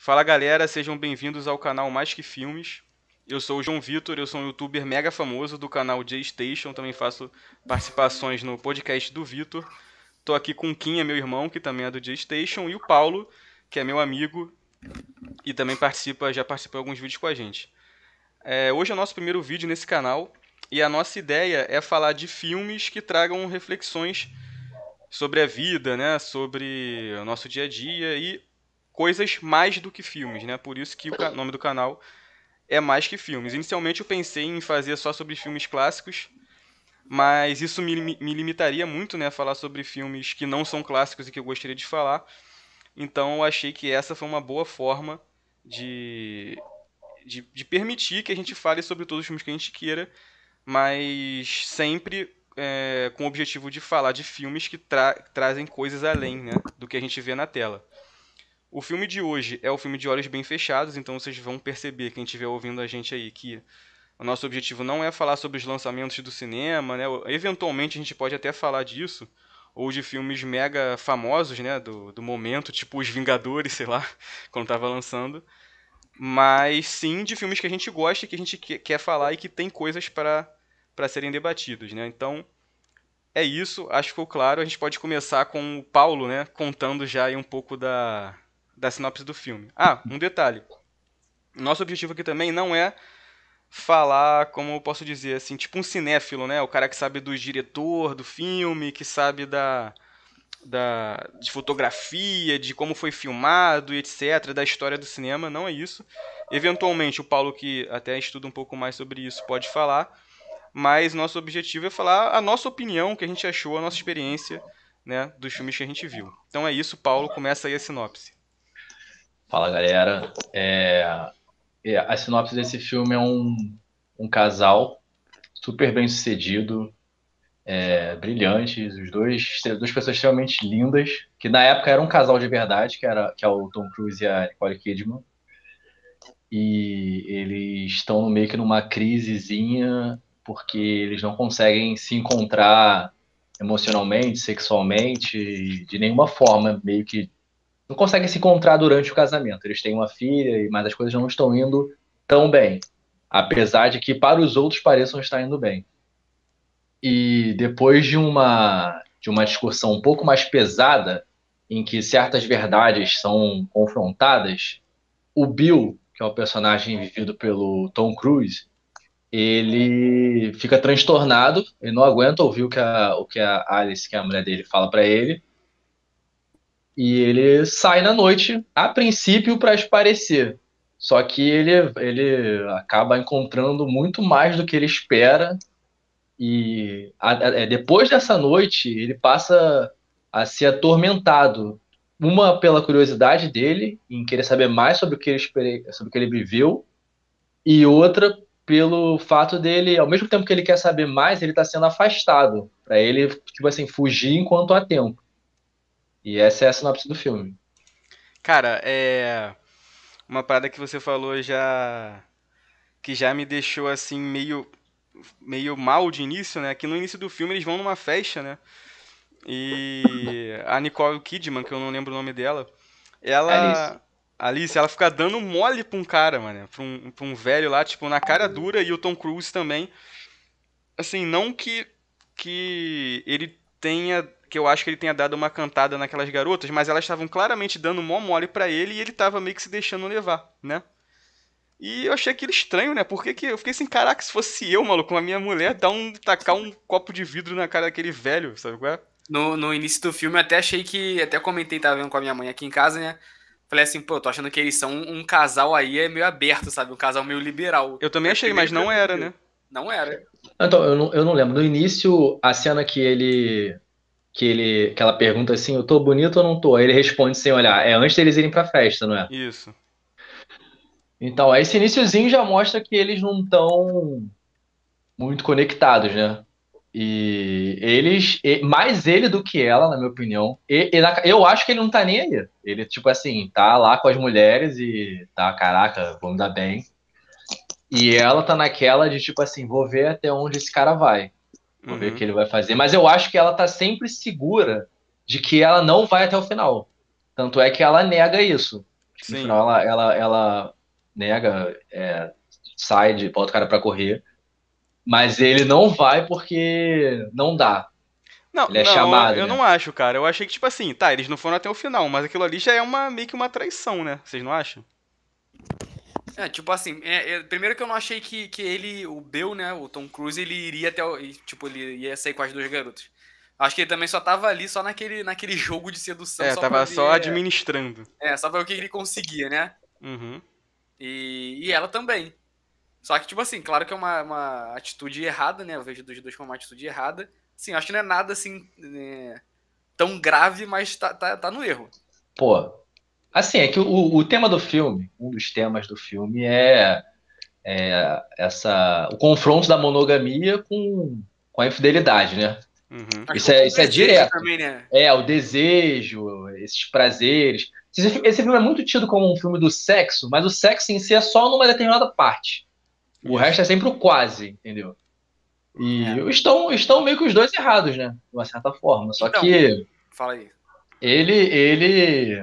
Fala galera, sejam bem-vindos ao canal Mais Que Filmes. Eu sou o João Vitor, eu sou um youtuber mega famoso do canal J-Station, também faço participações no podcast do Vitor. Tô aqui com o Quinha, meu irmão, que também é do J-Station, e o Paulo, que é meu amigo e também já participou de alguns vídeos com a gente. Hoje é o nosso primeiro vídeo nesse canal e a nossa ideia é falar de filmes que tragam reflexões sobre a vida, né, sobre o nosso dia a dia e coisas mais do que filmes, né? Por isso que o nome do canal é Mais Que Filmes. Inicialmente eu pensei em fazer só sobre filmes clássicos, mas isso me limitaria muito, né, a falar sobre filmes que não são clássicos e que eu gostaria de falar. Então eu achei que essa foi uma boa forma de, de permitir que a gente fale sobre todos os filmes que a gente queira, mas sempre com o objetivo de falar de filmes que trazem coisas além, né, do que a gente vê na tela. O filme de hoje é o filme de Olhos Bem Fechados, então vocês vão perceber, quem estiver ouvindo a gente aí, que o nosso objetivo não é falar sobre os lançamentos do cinema, né? Eventualmente a gente pode até falar disso, ou de filmes mega famosos, né, do momento, tipo Os Vingadores, sei lá, quando tava lançando. Mas sim de filmes que a gente gosta, que a gente quer falar e que tem coisas para serem debatidos, né? Então, é isso, acho que ficou claro. A gente pode começar com o Paulo, né, contando já aí um pouco da sinopse do filme. Ah, um detalhe. Nosso objetivo aqui também não é falar, como eu posso dizer, assim, tipo um cinéfilo, né? O cara que sabe do diretor do filme, que sabe de fotografia, de como foi filmado e etc., da história do cinema, não é isso. Eventualmente, o Paulo, que até estuda um pouco mais sobre isso, pode falar, mas nosso objetivo é falar a nossa opinião, o que a gente achou, a nossa experiência, né, dos filmes que a gente viu. Então é isso, Paulo, começa aí a sinopse. Fala, galera. A sinopse desse filme é um casal super bem sucedido, brilhante, duas pessoas extremamente lindas, que na época era um casal de verdade, que é o Tom Cruise e a Nicole Kidman. E eles estão meio que numa crisezinha, porque eles não conseguem se encontrar emocionalmente, sexualmente, de nenhuma forma, meio que não conseguem se encontrar durante o casamento. Eles têm uma filha, mas as coisas não estão indo tão bem, apesar de que para os outros pareçam estar indo bem. E depois de uma discussão um pouco mais pesada, em que certas verdades são confrontadas, o Bill, que é o personagem vivido pelo Tom Cruise, ele fica transtornado, ele não aguenta ouvir o que a Alice, que é a mulher dele, fala para ele, e ele sai na noite, a princípio, para esparecer. Só que ele acaba encontrando muito mais do que ele espera. E depois dessa noite, ele passa a ser atormentado. Uma pela curiosidade dele, em querer saber mais sobre sobre o que ele viveu, e outra pelo fato dele, ao mesmo tempo que ele quer saber mais, ele está sendo afastado. Para ele, tipo assim, fugir enquanto há tempo. E essa é a sinopse do filme. Cara, uma parada que você falou já que já me deixou assim meio mal de início, né? Que no início do filme eles vão numa festa, né? E a Nicole Kidman, que eu não lembro o nome dela, Alice. ela Alice, ela fica dando mole pra um cara, mano, pra um velho lá, tipo, na cara dura, e o Tom Cruise também. Assim, não que ele tenha, que eu acho que ele tenha dado uma cantada naquelas garotas, mas elas estavam claramente dando mó mole pra ele e ele tava meio que se deixando levar, né? E eu achei aquilo estranho, né? Porque que eu fiquei assim, caraca, se fosse eu, maluco, com a minha mulher, tacar um copo de vidro na cara daquele velho, sabe qual é? No início do filme eu até achei que. Até comentei, tava vendo com a minha mãe aqui em casa, né? Falei assim, pô, tô achando que eles são um casal aí meio aberto, sabe? Um casal meio liberal. Eu também Foi a achei, primeira mas não impressão que era, deu. né? Não era. Então, eu não lembro. No início, a cena que ela pergunta assim, eu tô bonito ou não tô? Aí ele responde sem olhar. É antes deles irem pra festa, não é? Isso. Então, aí esse iniciozinho já mostra que eles não estão muito conectados, né? Mais ele do que ela, na minha opinião. Eu acho que ele não tá nem aí. Ele, tipo assim, tá lá com as mulheres e tá, caraca, vamos dar bem. E ela tá naquela de, tipo assim, vou ver até onde esse cara vai. Vou ver o Uhum. que ele vai fazer. Mas eu acho que ela tá sempre segura de que ela não vai até o final. Tanto é que ela nega isso. No Sim. final ela nega, bota o cara pra correr, mas ele não vai porque não dá. Não, Ele é não, chamado, eu né? não acho, cara. Eu achei que, tipo assim, tá, eles não foram até o final, mas aquilo ali já é meio que uma traição, né? Vocês não acham? Tipo assim, primeiro que eu não achei que ele, o Bill, né, o Tom Cruise, ele iria até tipo, ele ia sair com as duas garotas. Acho que ele também só tava ali só naquele jogo de sedução, só pra Tava só ver, administrando. só pra ver o que ele conseguia, né? Uhum. E ela também. Só que, tipo assim, claro que é uma atitude errada, né? Eu vejo dos dois como uma atitude errada. Sim, acho que não é nada assim tão grave, mas tá no erro. Pô, assim, é que o tema do filme, um dos temas do filme o confronto da monogamia com a infidelidade, né? Uhum. Acho que com o Isso é desejo direto. também, né? O desejo, esses prazeres. Esse filme é muito tido como um filme do sexo, mas o sexo em si é só numa determinada parte. O resto Isso. é sempre o quase, entendeu? E É. estão meio que os dois errados, né? De uma certa forma. Só Então, que fala aí. ele,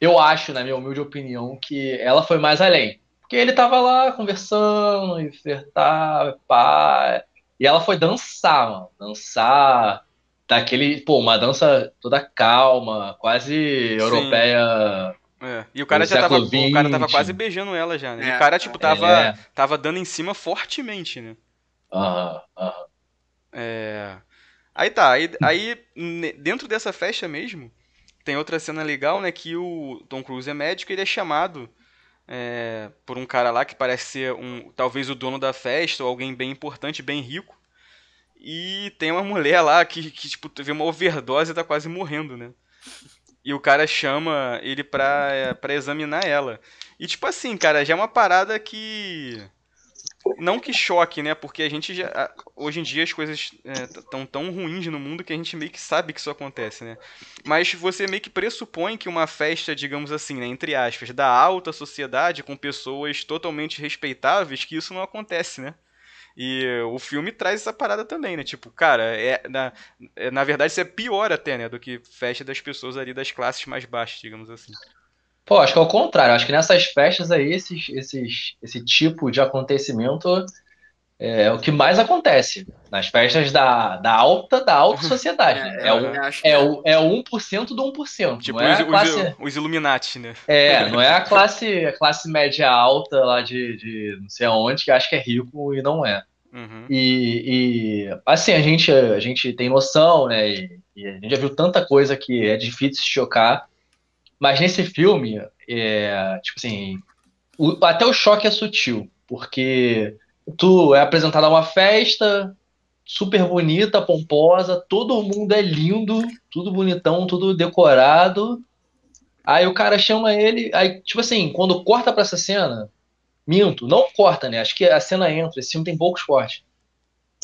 eu acho, na minha humilde opinião, que ela foi mais além. Porque ele tava lá conversando, e flertava, pá. E ela foi dançar, mano. Dançar daquele, pô, uma dança toda calma, quase Sim. europeia E o do cara século o cara tava quase XX. beijando ela já, né? E o É, cara, tipo, É, tava dando em cima fortemente, né? aham, aham. É... Aí tá, dentro dessa festa mesmo, tem outra cena legal, né? Que o Tom Cruise é médico e ele é chamado por um cara lá que parece ser talvez o dono da festa ou alguém bem importante, bem rico. E tem uma mulher lá que tipo, teve uma overdose e tá quase morrendo, né? E o cara chama ele pra examinar ela. E tipo assim, cara, já é uma parada que. Não que choque, né? Porque a gente já. Hoje em dia as coisas estão tão ruins no mundo que a gente meio que sabe que isso acontece, né? Mas você meio que pressupõe que uma festa, digamos assim, né, entre aspas, da alta sociedade, com pessoas totalmente respeitáveis, que isso não acontece, né? E o filme traz essa parada também, né? Tipo, cara, na verdade isso é pior até, né? Do que festa das pessoas ali das classes mais baixas, digamos assim. Pô, acho que é o contrário. Acho que nessas festas aí, esse tipo de acontecimento é o que mais acontece. Nas festas da alta sociedade, né? eu também acho que É o 1% do 1%. Não Tipo, é a classe. os Illuminati, né? Não é a classe média alta lá de não sei aonde, que acha que é rico e não é. Uhum. Assim, a gente tem noção, né? E a gente já viu tanta coisa que é difícil se chocar. Mas nesse filme, tipo assim, até o choque é sutil, porque tu é apresentado a uma festa super bonita, pomposa, todo mundo é lindo, tudo bonitão, tudo decorado. Aí o cara chama ele, aí, tipo assim, quando corta pra essa cena, minto, não corta, né? Acho que a cena entra, esse filme tem poucos cortes.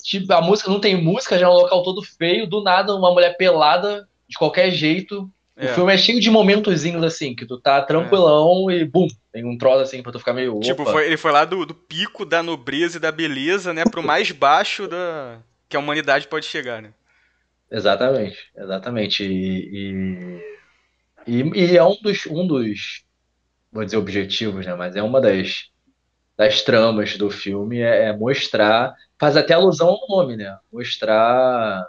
Tipo, a música não tem música, já é um local todo feio, do nada uma mulher pelada, de qualquer jeito. O É, filme é cheio de momentozinhos assim, que tu tá é. tranquilão e bum, tem um troço assim pra tu ficar meio, Tipo, opa. ele foi lá do pico da nobreza e da beleza, né? Pro mais baixo que a humanidade pode chegar, né? Exatamente, exatamente. E é um dos, vou dizer, objetivos, né? Mas é uma das tramas do filme é mostrar, faz até alusão ao nome, né? Mostrar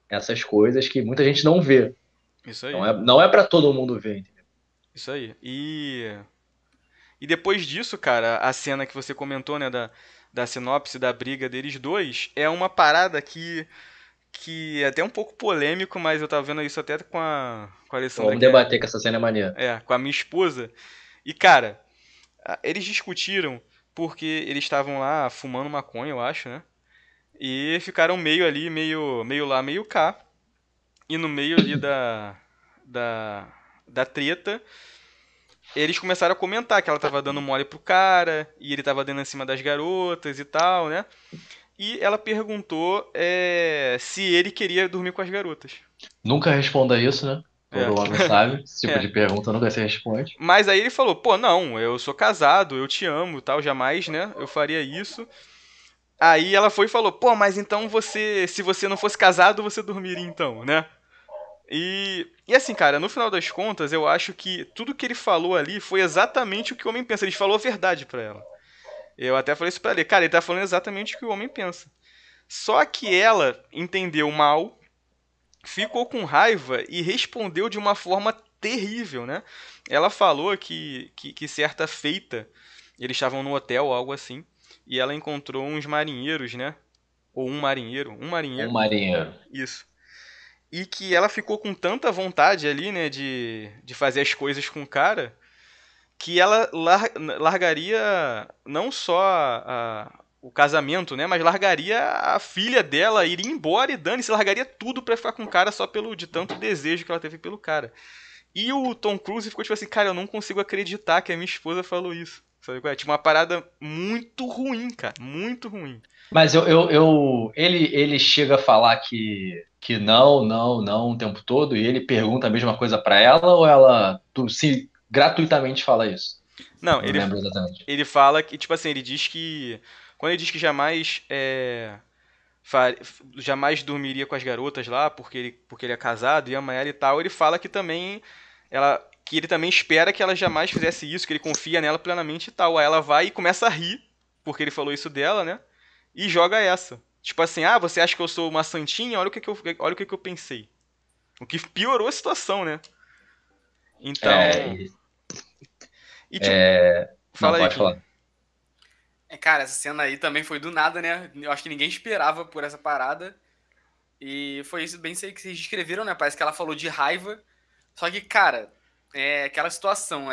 essas coisas que muita gente não vê. Isso Não aí. é para todo mundo ver, entendeu? Isso aí. E depois disso, cara, a cena que você comentou, né, da sinopse da briga deles dois, é uma parada que é até um pouco polêmico, mas eu tava vendo isso até com a Então, Alessandra, vamos que é, debater que essa cena é maneira. com a minha esposa. E, cara, eles discutiram porque eles estavam lá fumando maconha, eu acho, né? E ficaram meio ali, meio lá, meio cá. E no meio ali da, da treta, eles começaram a comentar que ela tava dando mole pro cara, e ele tava dando em cima das garotas e tal, né? E ela perguntou se ele queria dormir com as garotas. Nunca responda isso, né? É. Todo homem sabe. Esse tipo É. de pergunta nunca se responde. Mas aí ele falou, pô, não, eu sou casado, eu te amo, tal, jamais, né? Eu faria isso. Aí ela foi e falou, pô, mas então se você não fosse casado, você dormiria então, né? E assim, cara, no final das contas, eu acho que tudo que ele falou ali foi exatamente o que o homem pensa. Ele falou a verdade pra ela. Eu até falei isso pra ele. Cara, ele tá falando exatamente o que o homem pensa. Só que ela entendeu mal, ficou com raiva e respondeu de uma forma terrível, né? Ela falou que certa feita, eles estavam no hotel ou algo assim, e ela encontrou uns marinheiros, né? Ou um Um marinheiro, marinheiro. isso. E que ela ficou com tanta vontade ali, né, de fazer as coisas com o cara, que ela largaria não só o casamento, né, mas largaria a filha dela, iria embora e dane-se, largaria tudo pra ficar com o cara só pelo de tanto desejo que ela teve pelo cara. E o Tom Cruise ficou tipo assim, cara, eu não consigo acreditar que a minha esposa falou isso. Sabe qual é? Tipo, uma parada muito ruim, cara, muito ruim. Mas ele chega a falar que não o tempo todo e ele pergunta a mesma coisa pra ela ou ela se gratuitamente fala isso? Não, Não lembro exatamente. ele fala que, tipo assim, ele diz que. Quando ele diz que jamais. Jamais dormiria com as garotas lá, porque ele é casado e ama ela e tal, ele fala que também. Que ele também espera que ela jamais fizesse isso, que ele confia nela plenamente e tal. Aí ela vai e começa a rir, porque ele falou isso dela, né? E joga essa. Tipo assim, você acha que eu sou uma santinha? Olha o que eu pensei. O que piorou a situação, né? Então. É, E tipo, não, fala aí, pode Kim. falar. Cara, essa cena aí também foi do nada, né? Eu acho que ninguém esperava por essa parada. E foi isso bem isso aí que vocês descreveram, né? Parece que ela falou de raiva. Só que, cara, é aquela situação,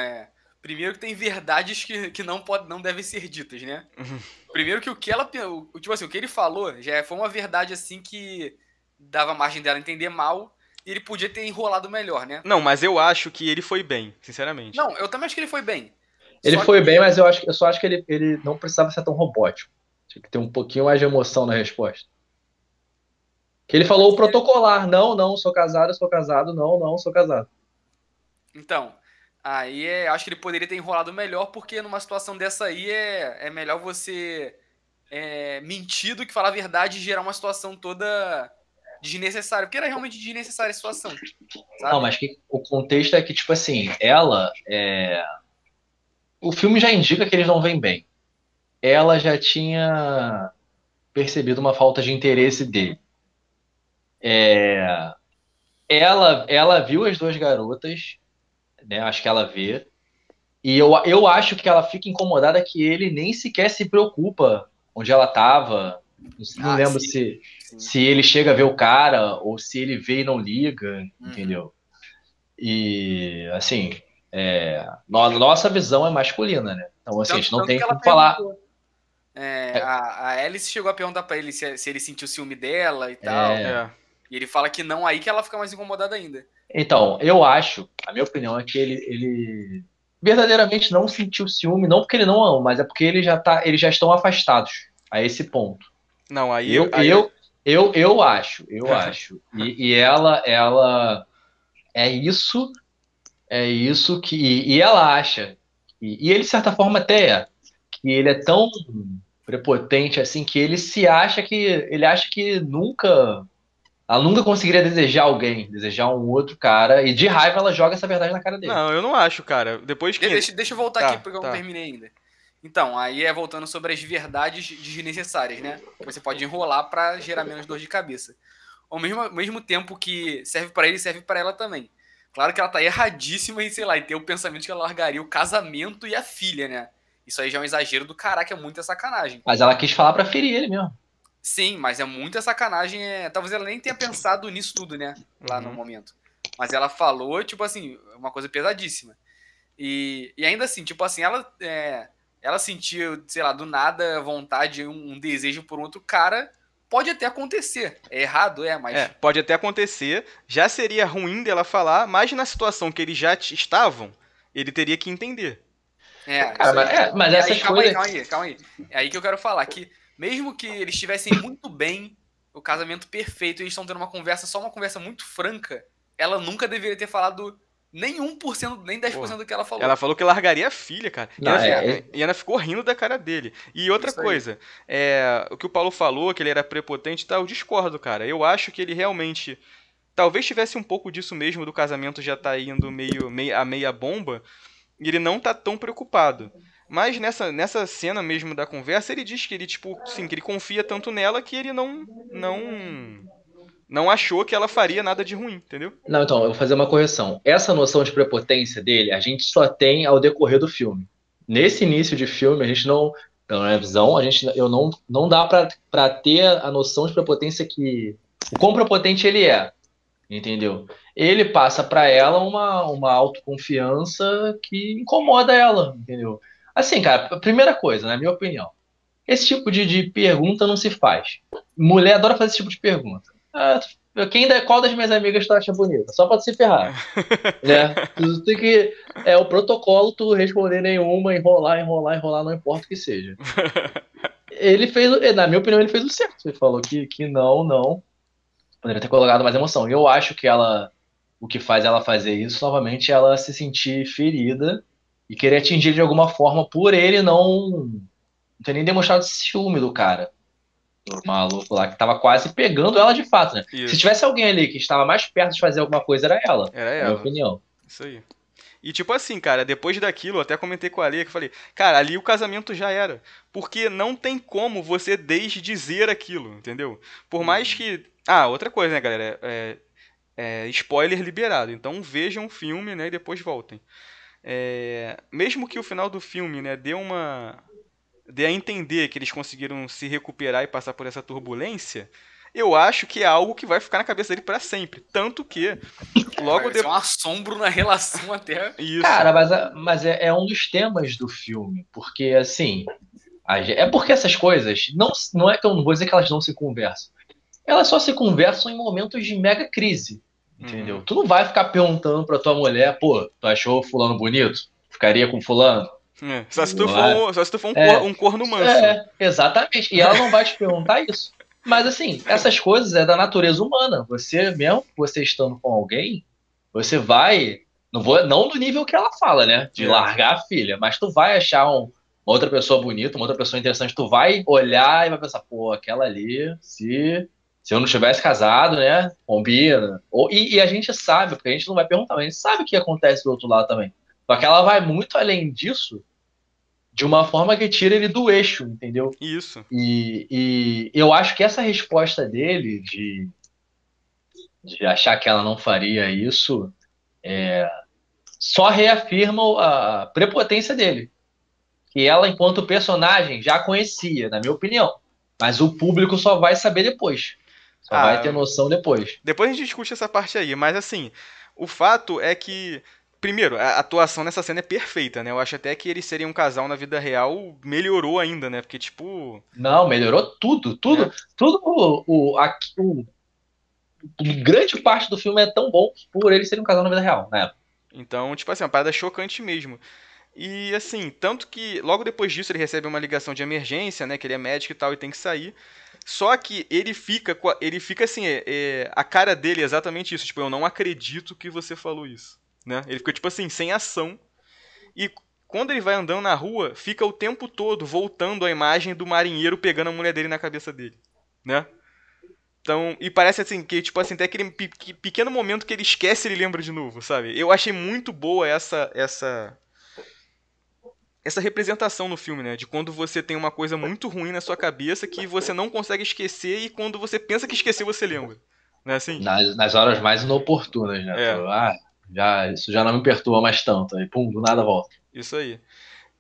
Primeiro que tem verdades que não devem ser ditas, né? Primeiro que tipo assim, o que ele falou foi uma verdade assim que dava margem dela entender mal e ele podia ter enrolado melhor, né? Não, mas eu acho que ele foi bem, sinceramente. Não, eu também acho que ele foi bem. Ele Só foi que, bem, mas eu só acho que ele não precisava ser tão robótico. Tinha que ter um pouquinho mais de emoção na resposta. Que ele falou o protocolar, não, sou casado, não, sou casado. então, aí acho que ele poderia ter enrolado melhor, porque numa situação dessa aí é melhor você mentir do que falar a verdade e gerar uma situação toda desnecessária. Porque era realmente desnecessária a situação, Não, sabe? mas o contexto é que, tipo assim, o filme já indica que eles não vêm bem. Ela já tinha percebido uma falta de interesse dele. Ela viu as duas garotas, né? Acho que ela vê. E eu acho que ela fica incomodada que ele nem sequer se preocupa onde ela estava. Não lembro Sim. se ele chega a ver o cara ou se ele vê e não liga, entendeu? E, assim, nossa visão é masculina, né? Então, assim, a gente não tem que ela como falar. perguntou. A Alice chegou a perguntar pra ele se ele sentiu ciúme dela e tal. É. E ele fala que não, aí que ela fica mais incomodada ainda. Então, eu acho, a minha opinião é que ele verdadeiramente não sentiu ciúme, não porque ele não ama, mas é porque eles já estão afastados a esse ponto. Não, Eu acho. E ela é isso que. E ela acha. E ele, de certa forma, até que ele é tão prepotente assim que ele acha que ela nunca conseguiria desejar um outro cara, e de raiva ela joga essa verdade na cara dele. Não, eu não acho, cara. Depois que. Deixa eu voltar Tá, aqui porque eu não terminei ainda. Então, aí voltando sobre as verdades desnecessárias, né? Que você pode enrolar pra gerar menos dor de cabeça. Ao mesmo tempo que serve pra ele, serve pra ela também. Claro que ela tá erradíssima em, sei lá, em ter o pensamento que ela largaria o casamento e a filha, né? Isso aí já é um exagero do caraca, é muita sacanagem. Mas ela quis falar pra ferir ele mesmo. Sim, mas é muita sacanagem. Talvez ela nem tenha pensado nisso tudo, né? Lá no momento. Mas ela falou, tipo assim, uma coisa pesadíssima. E ainda assim, tipo assim, ela sentiu, sei lá, do nada vontade, um desejo por um outro cara. Pode até acontecer. É errado, mas. Pode até acontecer. Já seria ruim dela falar, mas na situação que eles já estavam, ele teria que entender. Cara, mas essas coisas. Calma aí. É aí que eu quero falar que, mesmo que eles estivessem muito bem, o casamento perfeito, e eles estão tendo uma conversa muito franca, ela nunca deveria ter falado nem 1%, nem 10% do que ela falou. Ela falou que largaria a filha, cara. E ela ficou rindo da cara dele. E outra coisa, o que o Paulo falou, que ele era prepotente e tal, eu discordo, cara. Eu acho que ele realmente Talvez tivesse um pouco disso mesmo, do casamento já tá indo a meia bomba, e ele não tá tão preocupado. Mas nessa cena mesmo da conversa, ele diz que ele, tipo, sim, que ele confia tanto nela que ele não achou que ela faria nada de ruim, entendeu? Não, então, eu vou fazer uma correção. Essa noção de prepotência dele, a gente só tem ao decorrer do filme. Nesse início de filme, a gente não, pela minha visão, não dá pra ter a noção de prepotência o quão prepotente ele é, entendeu? Ele passa pra ela uma autoconfiança que incomoda ela, entendeu? Assim, cara, a primeira coisa, na minha opinião, esse tipo de pergunta não se faz. Mulher adora fazer esse tipo de pergunta. Qual das minhas amigas tu acha bonita? Só pra se ferrar, né? Tu tem que. É o protocolo, tu responder nenhuma, enrolar, não importa o que seja. Ele fez, na minha opinião, ele fez o certo. Ele falou que não. Poderia ter colocado mais emoção. E eu acho que o que faz ela fazer isso, novamente, é ela se sentir ferida e querer atingir ele de alguma forma por ele não ter nem demonstrado ciúme do cara. O maluco lá que tava quase pegando ela de fato, né? Isso. Se tivesse alguém ali que estava mais perto de fazer alguma coisa, era ela. Era na minha ela. opinião. Isso aí. E tipo assim, cara, depois daquilo, eu até comentei com a Ale que eu falei, cara, ali o casamento já era. Porque não tem como você desdizer aquilo, entendeu? Por mais que. Ah, outra coisa, né, galera? Spoiler liberado. Então vejam o filme, né, e depois voltem. Mesmo que o final do filme, né, dê a entender que eles conseguiram se recuperar e passar por essa turbulência, eu acho que é algo que vai ficar na cabeça dele pra sempre. Tanto que logo Vai ser um assombro na relação até. Isso. Cara, mas é um dos temas do filme. Porque, assim. É porque essas coisas. Não é que eu não vou dizer que elas não se conversam. Elas só se conversam em momentos de mega crise. Entendeu? Uhum. Tu não vai ficar perguntando pra tua mulher, pô, tu achou fulano bonito? Ficaria com fulano? Só se tu for um corno manso. Exatamente. E ela não vai te perguntar isso. Mas assim, essas coisas é da natureza humana. Você, mesmo você estando com alguém, você vai. Não do nível que ela fala, né? De largar a filha, mas tu vai achar uma outra pessoa bonita, uma outra pessoa interessante, tu vai olhar e vai pensar, pô, aquela ali, se eu não tivesse casado, né? Combina. E a gente sabe, porque a gente não vai perguntar, mas a gente sabe o que acontece do outro lado também. Só que ela vai muito além disso de uma forma que tira ele do eixo, entendeu? Isso. E eu acho que essa resposta dele de achar que ela não faria isso só reafirma a prepotência dele. Que ela, enquanto personagem, já conhecia, na minha opinião. Mas o público só vai saber depois. Só vai ter noção depois. Depois a gente discute essa parte aí, mas assim, o fato é que primeiro, a atuação nessa cena é perfeita, né? Eu acho até que eles seriam um casal na vida real, melhorou ainda, né? Porque, tipo. Não, melhorou tudo. Tudo. Grande parte do filme é tão bom por eles serem um casal na vida real, né? Então, tipo assim, uma parada chocante mesmo. E assim, tanto que logo depois disso ele recebe uma ligação de emergência, né? Que ele é médico e tal e tem que sair. Só que ele fica assim, a cara dele é exatamente isso. Tipo, eu não acredito que você falou isso, né? Ele fica tipo assim, sem ação. E quando ele vai andando na rua, fica o tempo todo voltando a imagem do marinheiro pegando a mulher dele na cabeça dele, né? Então, e parece assim, que tipo assim, até aquele pequeno momento que ele esquece, ele lembra de novo, sabe? Eu achei muito boa essa representação no filme, né? De quando você tem uma coisa muito ruim na sua cabeça que você não consegue esquecer e quando você pensa que esqueceu, você lembra. Não é assim? Nas horas mais inoportunas, né? Isso já não me perturba mais tanto. Aí, pum, do nada volta. Isso aí.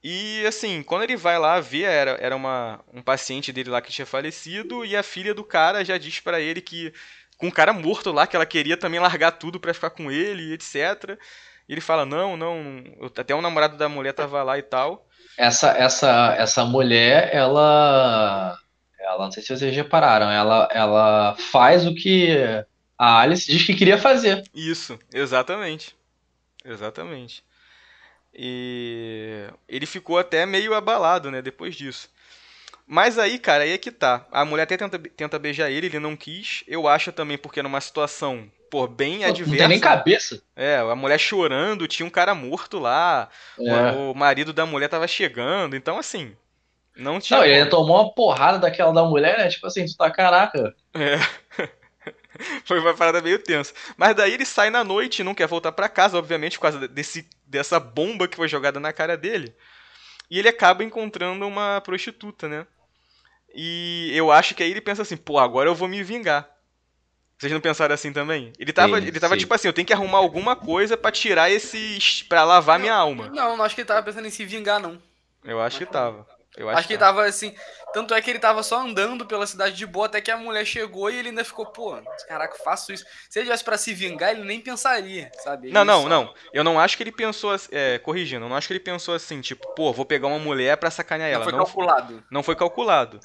E assim, quando ele vai lá ver, era um paciente dele lá que tinha falecido, e a filha do cara já diz pra ele que, com o cara morto lá, que ela queria também largar tudo pra ficar com ele, etc. E ele fala, não, até o namorado da mulher tava lá e tal. Essa mulher, ela, não sei se vocês repararam, ela faz o que a Alice diz que queria fazer. Isso, exatamente. Exatamente. E ele ficou até meio abalado, né, depois disso. Mas aí, cara, aí é que tá. A mulher até tenta beijar ele não quis. Eu acho também porque numa situação, pô, bem adversa. Não tem nem cabeça. A mulher chorando, tinha um cara morto lá, o marido da mulher tava chegando, então assim, não tinha. Não, ele tomou uma porrada daquela da mulher, né? Tipo assim, tu tá caraca. Foi uma parada meio tensa. Mas daí ele sai na noite e não quer voltar pra casa, obviamente, por causa dessa bomba que foi jogada na cara dele. E ele acaba encontrando uma prostituta, né? E eu acho que aí ele pensa assim, pô, agora eu vou me vingar. Vocês não pensaram assim também? Sim, Ele tava sim. tipo assim, eu tenho que arrumar alguma coisa pra tirar esse, pra lavar minha alma. Não acho que ele tava pensando em se vingar, não. Eu acho que tava. Eu Acho que ele tava. tava assim. Tanto é que ele tava só andando pela cidade de boa até que a mulher chegou e ele ainda ficou, pô, caraca, faço isso. Se ele tivesse pra se vingar, ele nem pensaria, sabe? Não, Ele não, só- não. Eu não acho que ele pensou, corrigindo, eu não acho que ele pensou assim, tipo, pô, vou pegar uma mulher pra sacanear Não ela. foi Não, calculado. não foi calculado.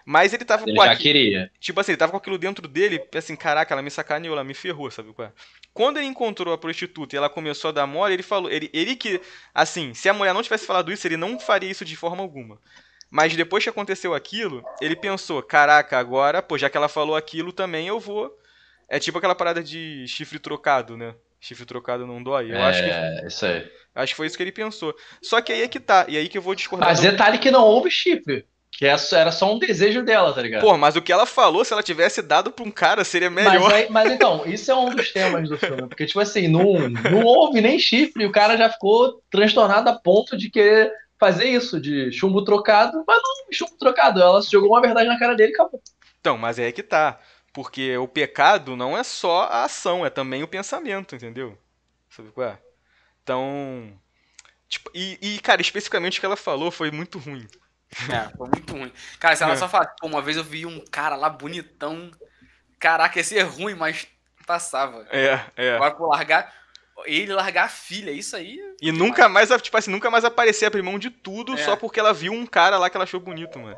Mas ele tava Ele com já aquilo. queria. Tipo assim, ele tava com aquilo dentro dele, assim, caraca, ela me sacaneou, ela me ferrou, sabe qual é? Quando ele encontrou a prostituta e ela começou a dar mole, ele falou, ele que, assim, se a mulher não tivesse falado isso, ele não faria isso de forma alguma. Mas depois que aconteceu aquilo, ele pensou, caraca, agora, pô, já que ela falou aquilo, também eu vou. É tipo aquela parada de chifre trocado, né? Chifre trocado não dói. É, isso aí. Acho que foi isso que ele pensou. Só que aí é que tá, e aí que eu vou discordar Mas detalhe que não houve chip. Era só um desejo dela, tá ligado? Pô, mas o que ela falou, se ela tivesse dado pra um cara, seria melhor. Mas então, isso é um dos temas do filme. Porque, tipo assim, não houve nem chifre e o cara já ficou transtornado a ponto de querer fazer isso, de chumbo trocado. Mas não, chumbo trocado. Ela jogou uma verdade na cara dele e acabou. Então, mas aí é que tá. Porque o pecado não é só a ação, é também o pensamento, entendeu? Sabe qual é? Então. Tipo, cara, especificamente o que ela falou foi muito ruim. É, foi muito ruim. Cara, se ela É. só fala, pô, uma vez eu vi um cara lá bonitão. Caraca, esse é ruim, mas passava. É. Agora por largar. Ele largar a filha, isso aí. E demais. nunca mais, tipo assim, nunca mais aparecer, abrir mão de tudo É. só porque ela viu um cara lá que ela achou bonito, mano.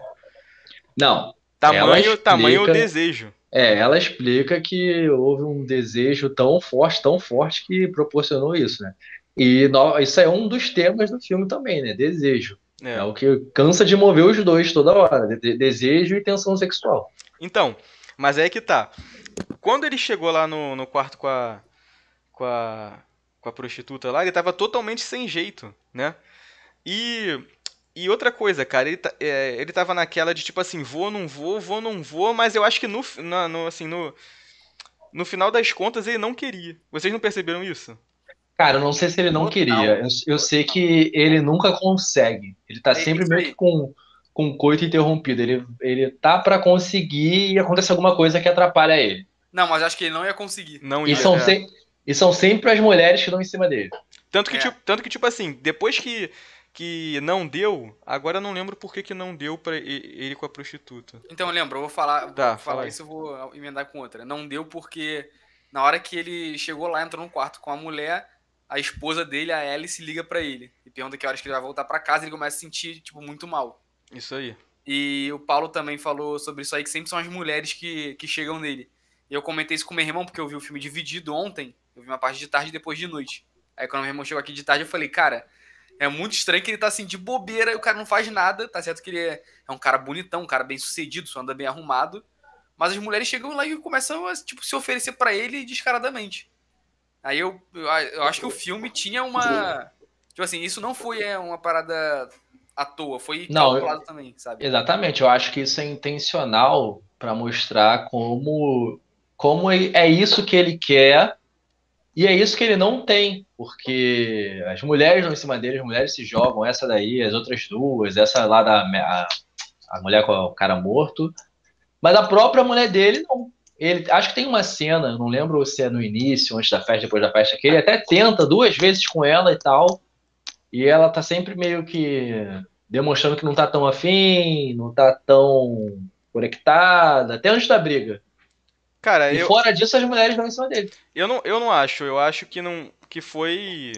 Não. Tamanho o desejo. Ela explica que houve um desejo tão forte que proporcionou isso, né? E isso é um dos temas do filme também, né? Desejo. É É. o que cansa de mover os dois toda hora. Desejo e tensão sexual. Então, mas aí que tá. Quando ele chegou lá no quarto com a, com a prostituta lá, ele tava totalmente sem jeito, né? E outra coisa, cara, ele tava naquela de tipo assim, vou, não vou, mas eu acho que no final das contas ele não queria. Vocês não perceberam isso? Cara, eu não sei se ele não queria. Eu sei que ele nunca consegue. Ele tá sempre isso meio aí. que com o coito interrompido. Ele tá pra conseguir e acontece alguma coisa que atrapalha ele. Não, mas acho que ele não ia conseguir. Não E ia. são, É. e são sempre as mulheres que dão em cima dele. Tanto que, tipo assim, depois que não deu, agora eu não lembro por que não deu pra ele com a prostituta. Então lembra, eu vou falar, Tá, vou fala falar aí. isso, eu vou emendar com outra. Não deu porque na hora que ele chegou lá, entrou no quarto com a mulher, a esposa dele, a Alice, liga pra ele e pergunta que horas que ele vai voltar pra casa, e ele começa a se sentir tipo muito mal. Isso aí. E o Paulo também falou sobre isso aí, que sempre são as mulheres que chegam nele. E eu comentei isso com meu irmão, porque eu vi o filme dividido ontem, eu vi uma parte de tarde e depois de noite. Aí quando meu irmão chegou aqui de tarde, eu falei, cara, é muito estranho que ele tá assim de bobeira e o cara não faz nada, tá certo que ele é um cara bonitão, um cara bem sucedido, só anda bem arrumado, mas as mulheres chegam lá e começam a tipo, se oferecer pra ele descaradamente. Aí eu acho que o filme tinha uma... Tipo assim, isso não foi uma parada à toa, foi Não, calculado também, sabe? exatamente. Eu acho que isso é intencional pra mostrar como é isso que ele quer e é isso que ele não tem. Porque as mulheres dão em cima dele, as mulheres se jogam, essa daí, as outras duas, essa lá a mulher com o cara morto. Mas a própria mulher dele, não. Ele, acho que tem uma cena, não lembro se é no início, antes da festa, depois da festa, que ele até tenta 2 vezes com ela e tal, e ela tá sempre meio que demonstrando que não tá tão afim, não tá tão conectada, até antes da briga. Cara, E fora disso, as mulheres vão em cima dele. eu não acho. Eu acho que não. Que foi.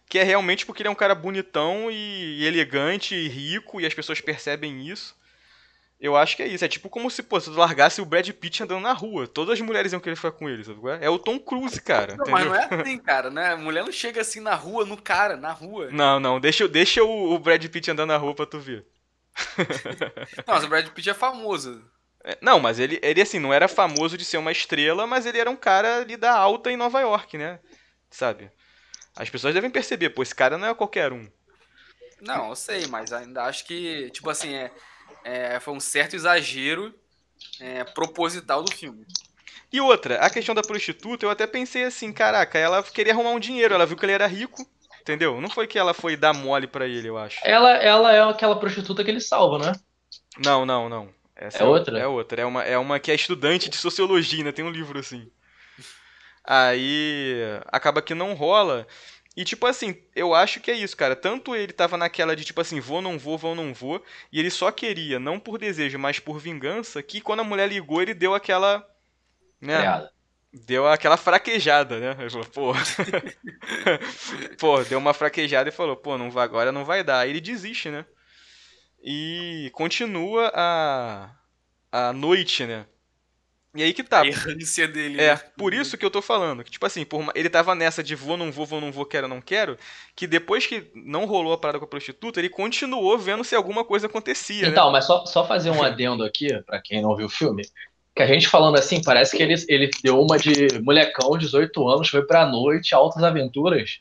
Que é realmente porque ele é um cara bonitão e elegante e rico, e as pessoas percebem isso. Eu acho que é isso. É tipo como se, pô, se tu largasse o Brad Pitt andando na rua. Todas as mulheres iam querer ficar com ele, sabe qual é? É o Tom Cruise, cara. Não, mas Entendeu? não é assim, cara, né? A mulher não chega assim na rua, no cara, na rua. Não, deixa o Brad Pitt andando na rua pra tu ver. Não, mas o Brad Pitt é famoso. Não, mas ele assim, não era famoso de ser uma estrela, mas ele era um cara ali da alta em Nova York, né? Sabe? As pessoas devem perceber, pô, esse cara não é qualquer um. Não, eu sei, mas ainda acho que, tipo assim, foi um certo exagero proposital do filme. E outra, a questão da prostituta, eu até pensei assim, caraca, ela queria arrumar um dinheiro, ela viu que ele era rico, entendeu? Não foi que ela foi dar mole pra ele, eu acho. Ela é aquela prostituta que ele salva, né? Não, não, não. É Essa é outra? outra. É uma que é estudante de sociologia, né? Tem um livro assim. Aí acaba que não rola. E tipo assim, eu acho que é isso, cara. Tanto ele tava naquela de tipo assim, vou, não vou, vou, não vou. E ele só queria, não por desejo, mas por vingança, que quando a mulher ligou, ele deu aquela, né? Freada. Deu aquela fraquejada, né? Ele falou, pô. Pô, deu uma fraquejada e falou, pô, não vai, agora não vai dar. Aí ele desiste, né? E continua a noite, né? E aí que A tá. errância dele, É, né? por isso que eu tô falando. Que, tipo assim, ele tava nessa de vou, não vou, quero, não quero. Que depois que não rolou a parada com a prostituta, ele continuou vendo se alguma coisa acontecia, né? Então, mas só fazer um adendo aqui, pra quem não viu o filme, que a gente falando assim, parece que ele deu uma de molecão, 18 anos, foi pra noite, altas aventuras,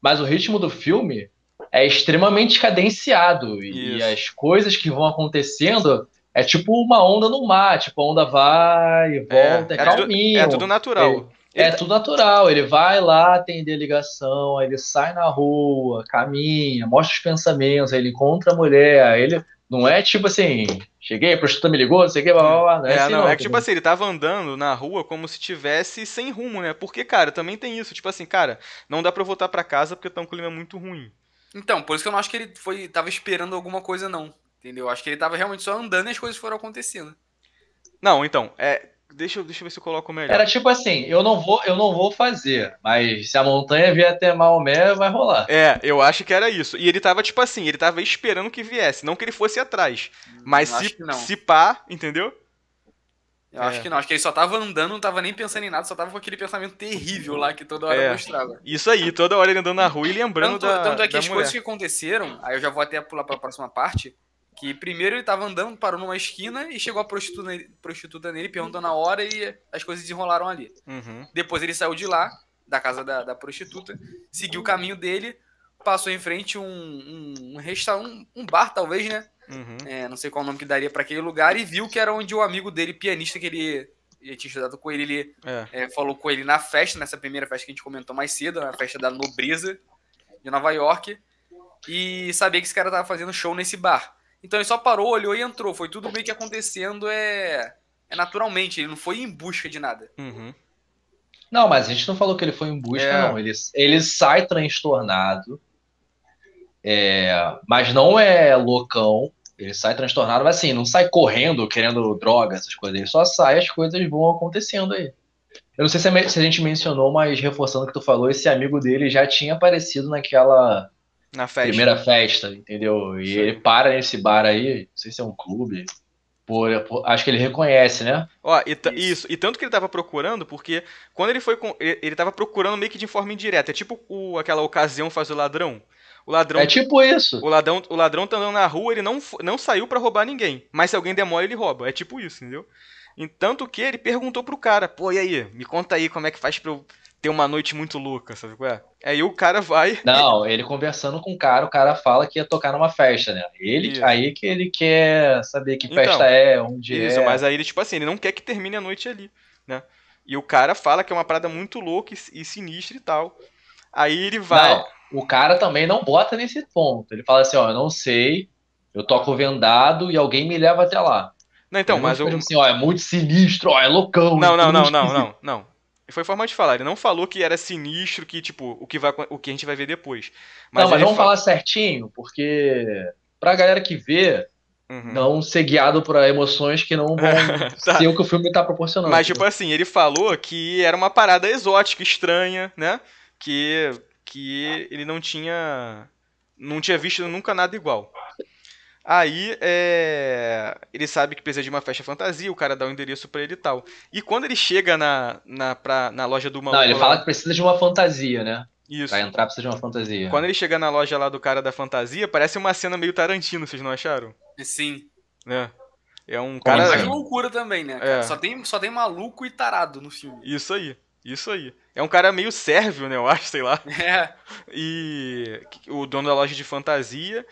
mas o ritmo do filme é extremamente cadenciado, e Isso. as coisas que vão acontecendo é tipo uma onda no mar, tipo, a onda vai e É, volta, é é tudo calminho, natural. Ele é tá... tudo natural, ele vai lá atender ligação, aí ele sai na rua, caminha, mostra os pensamentos, aí ele encontra a mulher, aí ele não é tipo assim, cheguei, a prostituta me ligou, não sei o que, blá, blá, blá, não é assim Não, não, é que tipo entendeu? assim, ele tava andando na rua como se tivesse sem rumo, né? Porque, cara, também tem isso, tipo assim, cara, não dá pra voltar pra casa porque tá um clima muito ruim. Então, por isso que eu não acho que ele tava esperando alguma coisa, não. Entendeu? Acho que ele tava realmente só andando e as coisas foram acontecendo. Não, então, deixa eu ver se eu coloco melhor. Era tipo assim, eu não vou fazer, mas se a montanha vier até Maomé, vai rolar. É, eu acho que era isso. E ele tava, tipo assim, ele tava esperando que viesse, não que ele fosse atrás. Mas Acho se, que não. se pá, entendeu? Eu acho É, que não. Acho que ele só tava andando, não tava nem pensando em nada, só tava com aquele pensamento terrível lá que toda hora é. mostrava. Isso aí, toda hora ele andando na rua e lembrando Tanto é que da as coisas que mulher. aconteceram, aí eu já vou até pular pra próxima parte, que primeiro ele tava andando, parou numa esquina e chegou a prostituta nele, perguntando a hora e as coisas desenrolaram ali. Uhum, Depois ele saiu de lá, da casa da prostituta, seguiu o caminho dele, passou em frente um restaurante, um bar talvez, né? uhum. Não sei qual o nome que daria pra aquele lugar, e viu que era onde o amigo dele, pianista, que ele tinha estudado com ele, falou com ele na festa, nessa primeira festa que a gente comentou mais cedo, a festa da nobreza de Nova York, e sabia que esse cara tava fazendo show nesse bar. Então ele só parou, olhou e entrou. Foi tudo meio que acontecendo naturalmente, ele não foi em busca de nada. Uhum. Não, mas a gente não falou que ele foi em busca, É, não. Ele sai transtornado, mas não é loucão. Ele sai transtornado, mas assim, não sai correndo, querendo droga, essas coisas. Ele só sai, as coisas vão acontecendo aí. Eu não sei se a gente mencionou, mas reforçando o que tu falou, esse amigo dele já tinha aparecido naquela na festa. primeira festa, entendeu? E Isso ele aí. para nesse bar aí, não sei se é um clube, acho que ele reconhece, né? Ó, Isso. isso. E tanto que ele tava procurando, porque quando ele foi. Ele tava procurando meio que de forma indireta. É tipo aquela ocasião faz o ladrão. O É ladrão. tipo isso. O ladrão tá andando na rua, ele não saiu pra roubar ninguém. Mas se alguém der mole, ele rouba. É tipo isso, entendeu? E tanto que ele perguntou pro cara, pô, e aí? Me conta aí como é que faz pra eu ter uma noite muito louca, sabe qual é? Aí o cara vai e. Não, ele conversando com o cara fala que ia tocar numa festa, né? Isso. Aí que ele quer saber que festa Então, é, onde isso, é. mas aí ele, tipo assim, ele não quer que termine a noite ali, né? E o cara fala que é uma parada muito louca e sinistra e tal. Aí ele vai. Não, o cara também não bota nesse ponto. Ele fala assim, ó, eu não sei, eu toco vendado e alguém me leva até lá. Não, então, Ele não mas fica o. tipo assim, ó, é muito sinistro, ó, é loucão, é Não, não, tudo muito não, não, esquisito. não, não. Foi forma de falar. Ele não falou que era sinistro, que, tipo, o que a gente vai ver depois. Não, Mas mas ele vamos fala. falar certinho, porque pra galera que vê, Uhum. não ser guiado por emoções que não vão Tá. ser o que o filme tá proporcionando, Mas, tipo entendeu? assim, ele falou que era uma parada exótica, estranha, né? Que ele não tinha. Não tinha visto nunca nada igual. Aí, ele sabe que precisa de uma festa fantasia, o cara dá o endereço pra ele e tal. E quando ele chega na loja do Não, maluco ele fala lá. que precisa de uma fantasia, né? Pra Isso. entrar precisa de uma fantasia. Quando ele chega na loja lá do cara da fantasia, parece uma cena meio Tarantino, vocês não acharam? Sim. Né? É um Como E mais cara. assim? loucura também, né, cara? É, Só tem maluco e tarado no filme. isso aí. Isso aí. É um cara meio sérvio, né? Eu acho, sei lá. É. E o dono da loja de fantasia.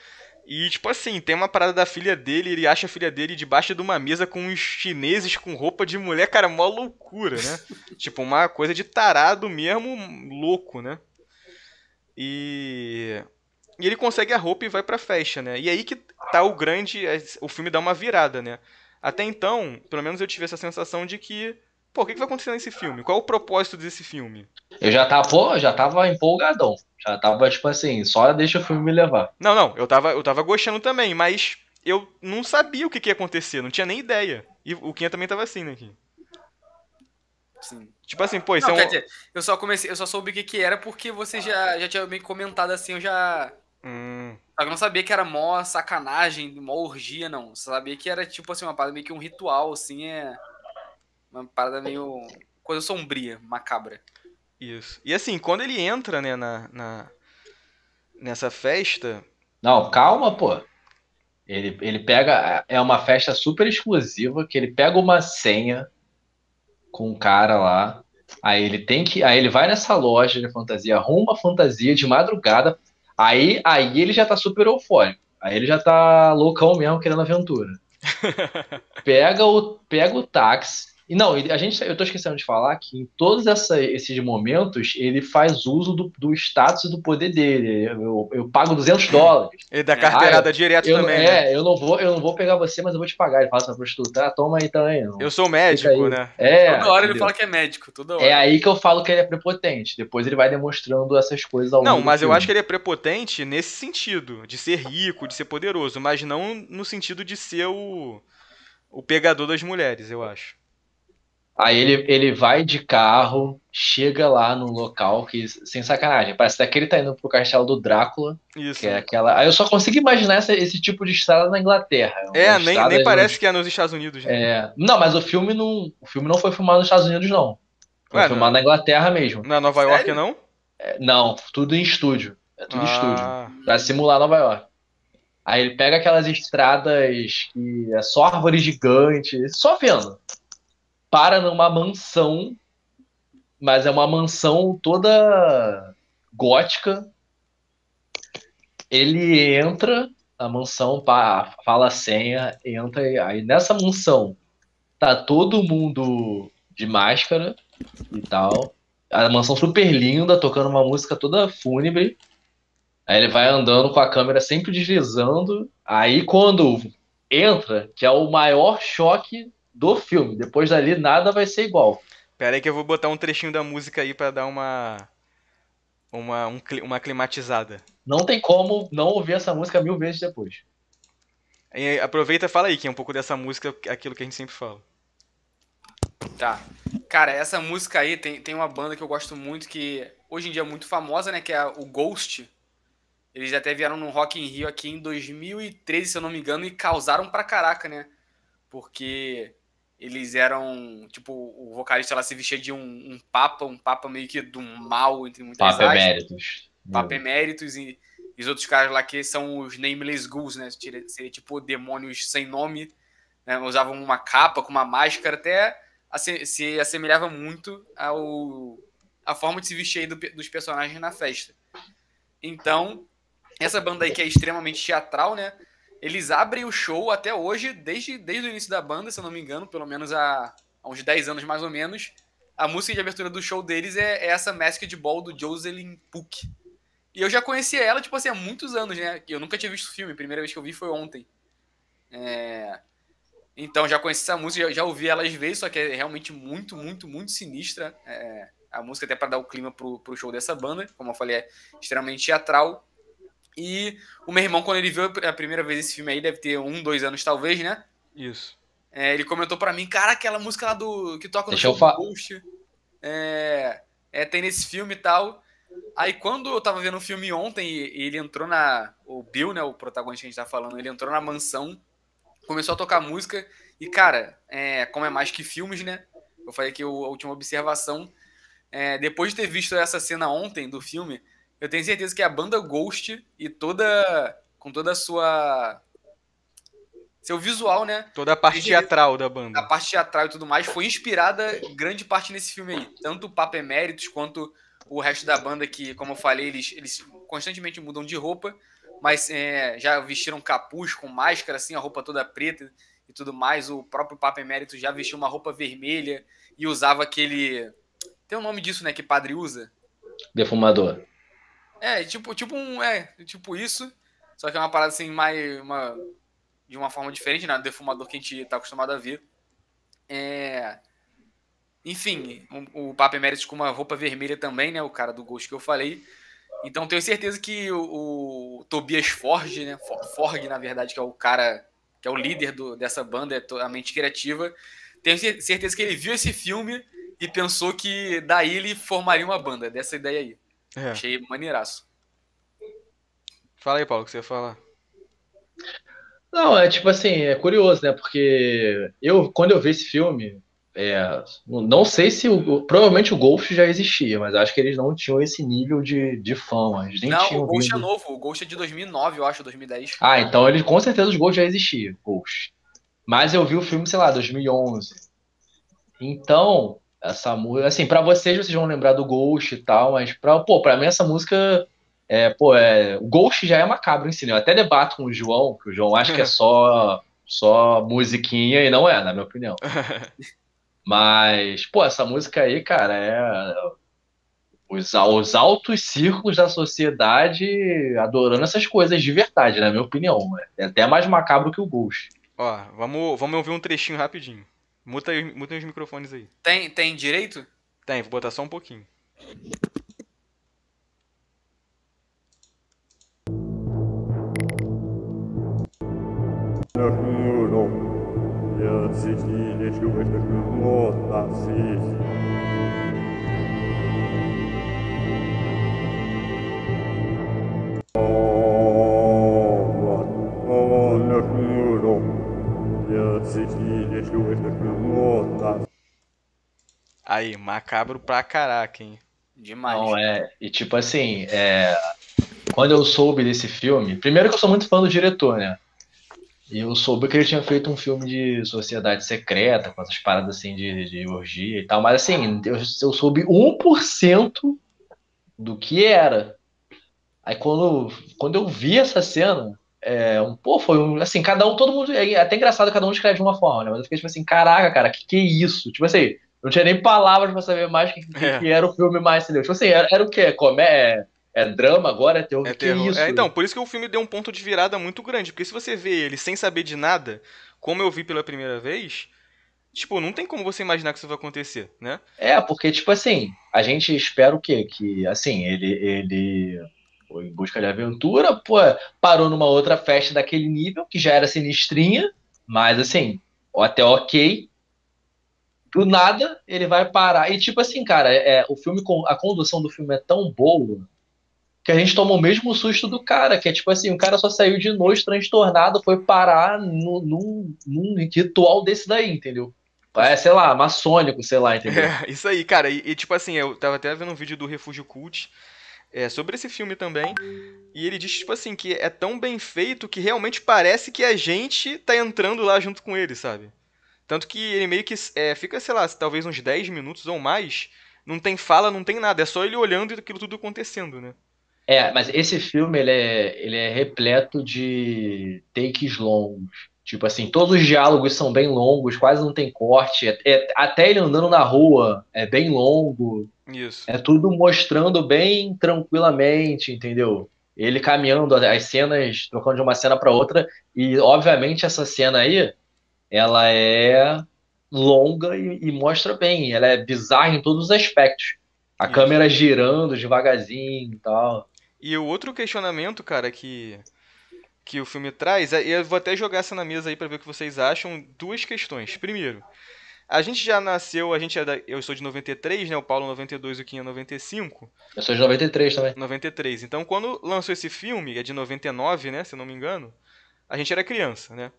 E, tipo assim, tem uma parada da filha dele, ele acha a filha dele debaixo de uma mesa com uns chineses com roupa de mulher, cara, mó loucura, né? Tipo, uma coisa de tarado mesmo, louco, né? E... E ele consegue a roupa e vai pra festa, né? E aí que tá o grande... O filme dá uma virada, né? Até então, pelo menos eu tive essa sensação de que... Pô, o que vai acontecer nesse filme? Qual o propósito desse filme? Já tava empolgadão. Já tava, tipo assim, só deixa o filme me levar. Não, não, eu tava gostando também, mas eu não sabia o que ia acontecer, não tinha nem ideia. E o Kinha também tava assim, né, Kinha? Sim. Tipo assim, pô, isso é Não, quer um. dizer, eu só soube o que que era porque você já tinha meio comentado assim, eu já. Hum, Só que eu não sabia que era mó sacanagem, mó orgia, não. Eu sabia que era tipo assim, uma parada meio que um ritual, assim, uma parada meio. Coisa sombria, macabra. isso. E assim, quando ele entra, né, nessa festa. Não, calma, pô. Ele pega. É uma festa super exclusiva que ele pega uma senha com um cara lá. Aí ele vai nessa loja de fantasia, arruma a fantasia de madrugada. Aí ele já tá super eufórico. Aí ele já tá loucão mesmo, querendo aventura. Pega o táxi. E não, eu tô esquecendo de falar que em todos esses momentos ele faz uso do status e do poder dele. Eu pago US$ 200. Ele dá Ah, carteirada direto também, né? eu não vou pegar você, mas eu vou te pagar. Ele fala assim, prostituta, toma aí também. Não. Eu sou Fica médico, aí. né? Toda hora ele Entendeu? fala que é médico, toda É hora. aí que eu falo que ele é prepotente. Depois ele vai demonstrando essas coisas ao Não, longo do mas eu acho filme. que ele é prepotente nesse sentido, de ser rico, de ser poderoso, mas não no sentido de ser o pegador das mulheres, eu acho. Aí ele vai de carro, chega lá no local que, sem sacanagem, parece até que ele tá indo pro castelo do Drácula, que Isso. é aquela. Aí eu só consigo imaginar esse tipo de estrada na Inglaterra. É, Uma nem estrada parece onde. que é nos Estados Unidos, né? Não, mas o filme não foi filmado nos Estados Unidos, não. Foi Ué, filmado na Inglaterra mesmo. não é Nova York, Sério? não? Não, tudo em estúdio. É tudo estúdio. Ah, Pra simular Nova York. Aí ele pega aquelas estradas que é só árvore gigante, só vendo. Para numa mansão, mas é uma mansão toda gótica. Ele entra na mansão, fala a senha, entra. Aí nessa mansão tá todo mundo de máscara e tal. A mansão super linda, tocando uma música toda fúnebre. Aí ele vai andando com a câmera sempre deslizando. Aí quando entra, que é o maior choque do filme. Depois dali nada vai ser igual. pera aí que eu vou botar um trechinho da música aí pra dar uma climatizada. Não tem como não ouvir essa música 1000 vezes depois. E aproveita e fala aí, que é um pouco dessa música, aquilo que a gente sempre fala. Tá. Cara, essa música aí tem uma banda que eu gosto muito, que hoje em dia é muito famosa, né? Que é o Ghost. Eles até vieram no Rock in Rio aqui em 2013, se eu não me engano, e causaram pra caraca, né? Porque eles eram, tipo, o vocalista lá se vestia de um papa meio que do mal, entre muitas Papo aspas. eméritos. Papa Eméritos e os outros caras lá que são os Nameless Ghouls, né? Seria tipo demônios sem nome, né? Usavam uma capa com uma máscara, até se assemelhava muito a forma de se vestir aí dos personagens na festa. Então, essa banda aí que é extremamente teatral, né? Eles abrem o show até hoje, desde o início da banda, se eu não me engano, pelo menos há uns 10 anos mais ou menos. A música de abertura do show deles é essa Masked Ball do Jocelyn Puck. E eu já conhecia ela, tipo assim, há muitos anos, né? Eu nunca tinha visto o filme, a primeira vez que eu vi foi ontem. Então já conheci essa música, já ouvi ela às vezes, só que é realmente muito, muito, muito sinistra. A música até para dar o clima pro show dessa banda, como eu falei, é extremamente teatral. E o meu irmão, quando ele viu a primeira vez esse filme aí, deve ter 2 anos talvez, né? Isso. Ele comentou pra mim, cara, aquela música lá que toca no Deixa show eu do falar. Ghost, tem nesse filme e tal. Aí quando eu tava vendo o filme ontem, e ele entrou o Bill, né, o protagonista que a gente tá falando, ele entrou na mansão, começou a tocar música, e cara, como é mais que filmes, né? Eu falei aqui a última observação. Depois de ter visto essa cena ontem do filme, eu tenho certeza que a banda Ghost e com toda a seu visual, né? Toda a parte teatral da A banda. parte teatral e tudo mais foi inspirada grande parte nesse filme aí. Tanto o Papa Eméritos quanto o resto da banda que, como eu falei, eles constantemente mudam de roupa. mas já vestiram capuz com máscara, assim, a roupa toda preta e tudo mais. O próprio Papa Emérito já vestiu uma roupa vermelha e usava aquele... Tem um nome disso, né, que padre usa? Defumador. Tipo isso. Só que é uma parada assim, de uma forma diferente, né? Do defumador que a gente tá acostumado a ver. Enfim, o Papa Emérito com uma roupa vermelha também, né? O cara do Ghost que eu falei. Então tenho certeza que o Tobias Forge, né? Forge, na verdade, que é o cara, que é o líder dessa banda, é a mente criativa. Tenho certeza que ele viu esse filme e pensou que daí ele formaria uma banda, dessa ideia aí. Achei maneiraço. Fala aí, Paulo, o que você ia falar? Não, é tipo assim, é curioso, né? Porque quando eu vi esse filme, não sei se provavelmente o Ghost já existia, mas acho que eles não tinham esse nível de fama. Eles nem Não, o tinham Ghost é vindo. novo. O Ghost é de 2009, eu acho, 2010. Ah, então eles com certeza os Ghost já existiam, Ghost. Mas eu vi o filme, sei lá, 2011. Então, essa música, assim, pra vocês vão lembrar do Ghost e tal, mas pra mim essa música o Ghost já é macabro em si, né? Eu até debato com o João, que o João acha que é só musiquinha e não é, na minha opinião. Mas, essa música aí, cara, os altos círculos da sociedade adorando essas coisas de verdade, na minha opinião. É até mais macabro que o Ghost. Ó, vamos ouvir um trechinho rapidinho. Mutem os microfones aí. Tem direito? Tem, vou botar só um pouquinho. Aí, macabro pra caraca, hein? Demais. Não, e tipo assim, quando eu soube desse filme, primeiro que eu sou muito fã do diretor, né? E eu soube que ele tinha feito um filme de sociedade secreta, com essas paradas assim de orgia e tal, mas assim, eu soube 1% do que era. Aí quando eu vi essa cena, assim, todo mundo, é até engraçado, cada um escreve de uma forma, né? Mas eu fiquei tipo assim, caraca, cara, que é isso? Tipo assim, não tinha nem palavras pra saber mais que era o filme mais, entendeu? Tipo assim, era o quê? É drama agora? É terror? É Que terror. isso? Então, por isso que o filme deu um ponto de virada muito grande. Porque se você vê ele sem saber de nada, como eu vi pela primeira vez, tipo, não tem como você imaginar que isso vai acontecer, né? Porque, tipo assim, a gente espera o quê? Que, assim, ele foi em busca de aventura, parou numa outra festa daquele nível, que já era sinistrinha, mas, assim, até ok. Do nada, ele vai parar. E, tipo assim, cara, o filme, a condução do filme é tão boa que a gente toma o mesmo susto do cara, que é tipo assim, o cara só saiu de noite transtornado, foi parar num ritual desse daí, entendeu? Sei lá, maçônico, sei lá, entendeu? Isso aí, cara. E, tipo assim, eu tava até vendo um vídeo do Refúgio Cult sobre esse filme também. E ele diz, tipo assim, que é tão bem feito que realmente parece que a gente tá entrando lá junto com ele, sabe? Tanto que ele meio que fica, sei lá, talvez uns 10 minutos ou mais. Não tem fala, não tem nada. É só ele olhando e aquilo tudo acontecendo, né? Mas esse filme ele é repleto de takes longos. Tipo assim, todos os diálogos são bem longos, quase não tem corte. Até ele andando na rua é bem longo. Isso. É tudo mostrando bem tranquilamente, entendeu? Ele caminhando, as cenas, trocando de uma cena para outra. E, obviamente, essa cena aí, ela é longa e mostra bem. Ela é bizarra em todos os aspectos. A Isso. câmera girando devagarzinho e tal. E o outro questionamento, cara, que o filme traz, e eu vou até jogar essa na mesa aí pra ver o que vocês acham, duas questões. Primeiro, a gente já nasceu, eu sou de 93, né, o Paulo 92 e o Kim é 95. Eu sou de 93 também. 93. Então, quando lançou esse filme, é de 99, né, se eu não me engano, a gente era criança, né?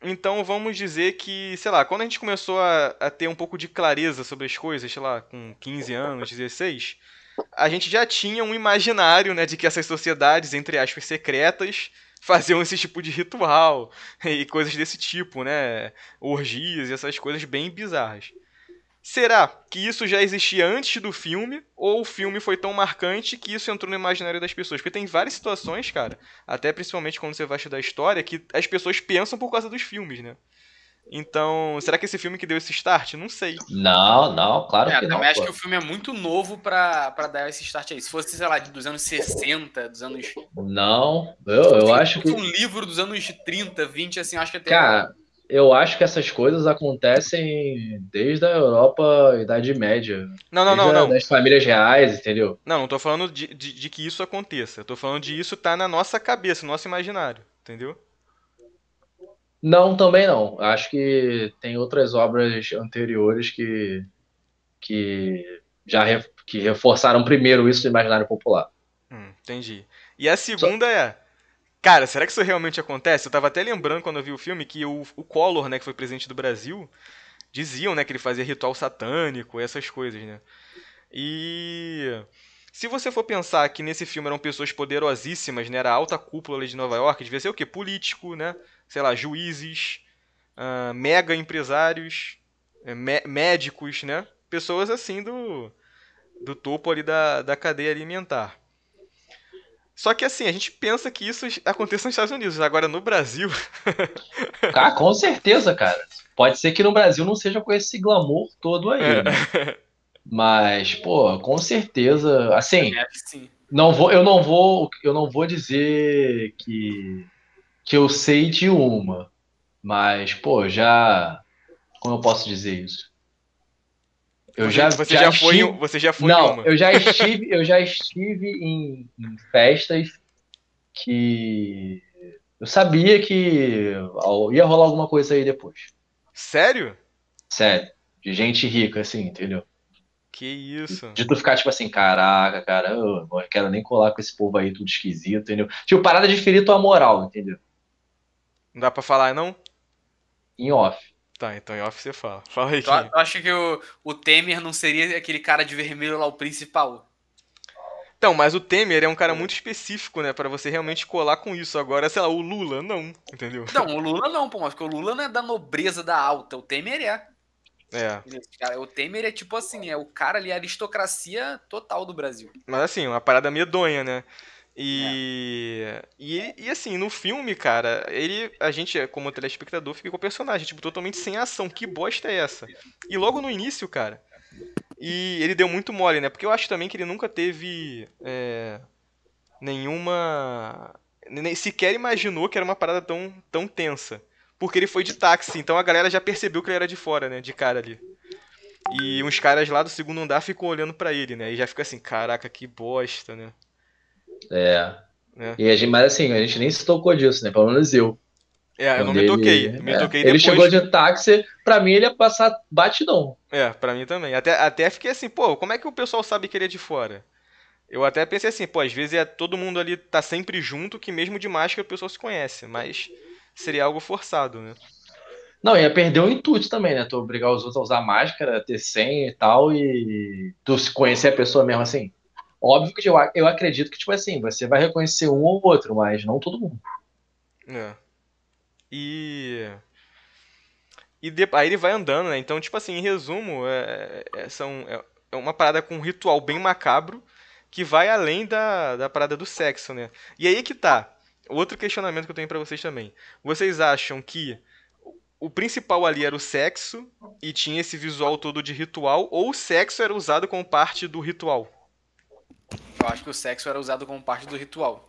Então, vamos dizer que, sei lá, quando a gente começou a ter um pouco de clareza sobre as coisas, sei lá, com 15 anos, 16, a gente já tinha um imaginário, né, de que essas sociedades, entre aspas, secretas, faziam esse tipo de ritual e coisas desse tipo, né, orgias e essas coisas bem bizarras. Será que isso já existia antes do filme, ou o filme foi tão marcante que isso entrou no imaginário das pessoas? Porque tem várias situações, cara, até principalmente quando você vai estudar história, que as pessoas pensam por causa dos filmes, né? Então, será que esse filme que deu esse start? Não sei. Não, claro que não, também acho pô. que o filme é muito novo pra dar esse start aí. Se fosse, sei lá, dos anos 60, dos anos. Não, eu acho Se fosse que, um livro dos anos 30, 20, assim, acho que até. cara, eu acho que essas coisas acontecem desde a Europa, Idade Média, Não, não, desde não, não. das famílias reais, entendeu? Não, não tô falando de que isso aconteça. Eu tô falando de isso tá na nossa cabeça, no nosso imaginário. Entendeu? Não, também não. Acho que tem outras obras anteriores que que reforçaram primeiro isso no imaginário popular. Entendi. E a Só- segunda é. Cara, será que isso realmente acontece? Eu tava até lembrando quando eu vi o filme que o Collor, né, que foi presidente do Brasil, diziam, né, que ele fazia ritual satânico, essas coisas, né? E se você for pensar que nesse filme eram pessoas poderosíssimas, né, era a alta cúpula ali de Nova York, devia ser o quê? Político, né? Sei lá, juízes, mega empresários, médicos, né? Pessoas assim do topo ali da cadeia alimentar. Só que assim, a gente pensa que isso aconteça nos Estados Unidos. Agora no Brasil. Ah, com certeza, cara. Pode ser que no Brasil não seja com esse glamour todo aí, é, né? Mas, pô, com certeza, assim, É, sim. eu não vou dizer que eu sei de uma, mas, pô, já, como eu posso dizer isso? Eu você, você já já foi estive, você já foi em não, uma. eu já estive em festas que eu sabia que ia rolar alguma coisa aí depois. Sério? Sério, de gente rica, assim, entendeu? Que isso? De tu ficar tipo assim, caraca, cara, eu não quero nem colar com esse povo aí tudo esquisito, entendeu? Tipo, parada de ferir tua moral, entendeu? Não dá pra falar, não? Em off. Tá, então em off você fala. Fala aí, Tu Kim. acha que o Temer não seria aquele cara de vermelho lá, o principal? Então, mas o Temer é um cara muito específico, né? Pra você realmente colar com isso. Agora, sei lá, o Lula, não. Entendeu? Não, o Lula não, pô, mas porque o Lula não é da nobreza da alta, o Temer é. É. Cara, o Temer é tipo assim, é o cara ali, a aristocracia total do Brasil. Mas assim, uma parada medonha, né? É. E assim, no filme, cara, a gente, como telespectador, fica com o personagem, tipo, totalmente sem ação. Que bosta é essa? E logo no início, cara, e ele deu muito mole, né? Porque eu acho também que ele nunca teve nenhuma. Nem sequer imaginou que era uma parada tão tensa. Porque ele foi de táxi, então a galera já percebeu que ele era de fora, né? De cara ali. E uns caras lá do segundo andar ficam olhando pra ele, né? E já fica assim, caraca, que bosta, né? É. Né? Mas assim, a gente nem se tocou disso, né? Pelo menos eu. Eu não Quando me toquei. ele. Me toquei Ele depois. chegou de táxi, pra mim ele ia passar batidão. Pra mim também. Até fiquei assim, pô, como é que o pessoal sabe que ele é de fora? Eu até pensei assim, pô, às vezes todo mundo ali tá sempre junto, que mesmo de máscara o pessoal se conhece, mas seria algo forçado, né? Não, ia perder o intuito também, né? Tu obrigar os outros a usar máscara, ter senha e tal, e tu se conhecer a pessoa mesmo assim. Óbvio que eu acredito que, tipo assim, você vai reconhecer um ou outro, mas não todo mundo. É. E. Aí ele vai andando, né? Então, tipo assim, em resumo, é uma parada com um ritual bem macabro que vai além da parada do sexo, né? E aí que tá. Outro questionamento que eu tenho pra vocês também. Vocês acham que o principal ali era o sexo e tinha esse visual todo de ritual, ou o sexo era usado como parte do ritual? Eu acho que o sexo era usado como parte do ritual.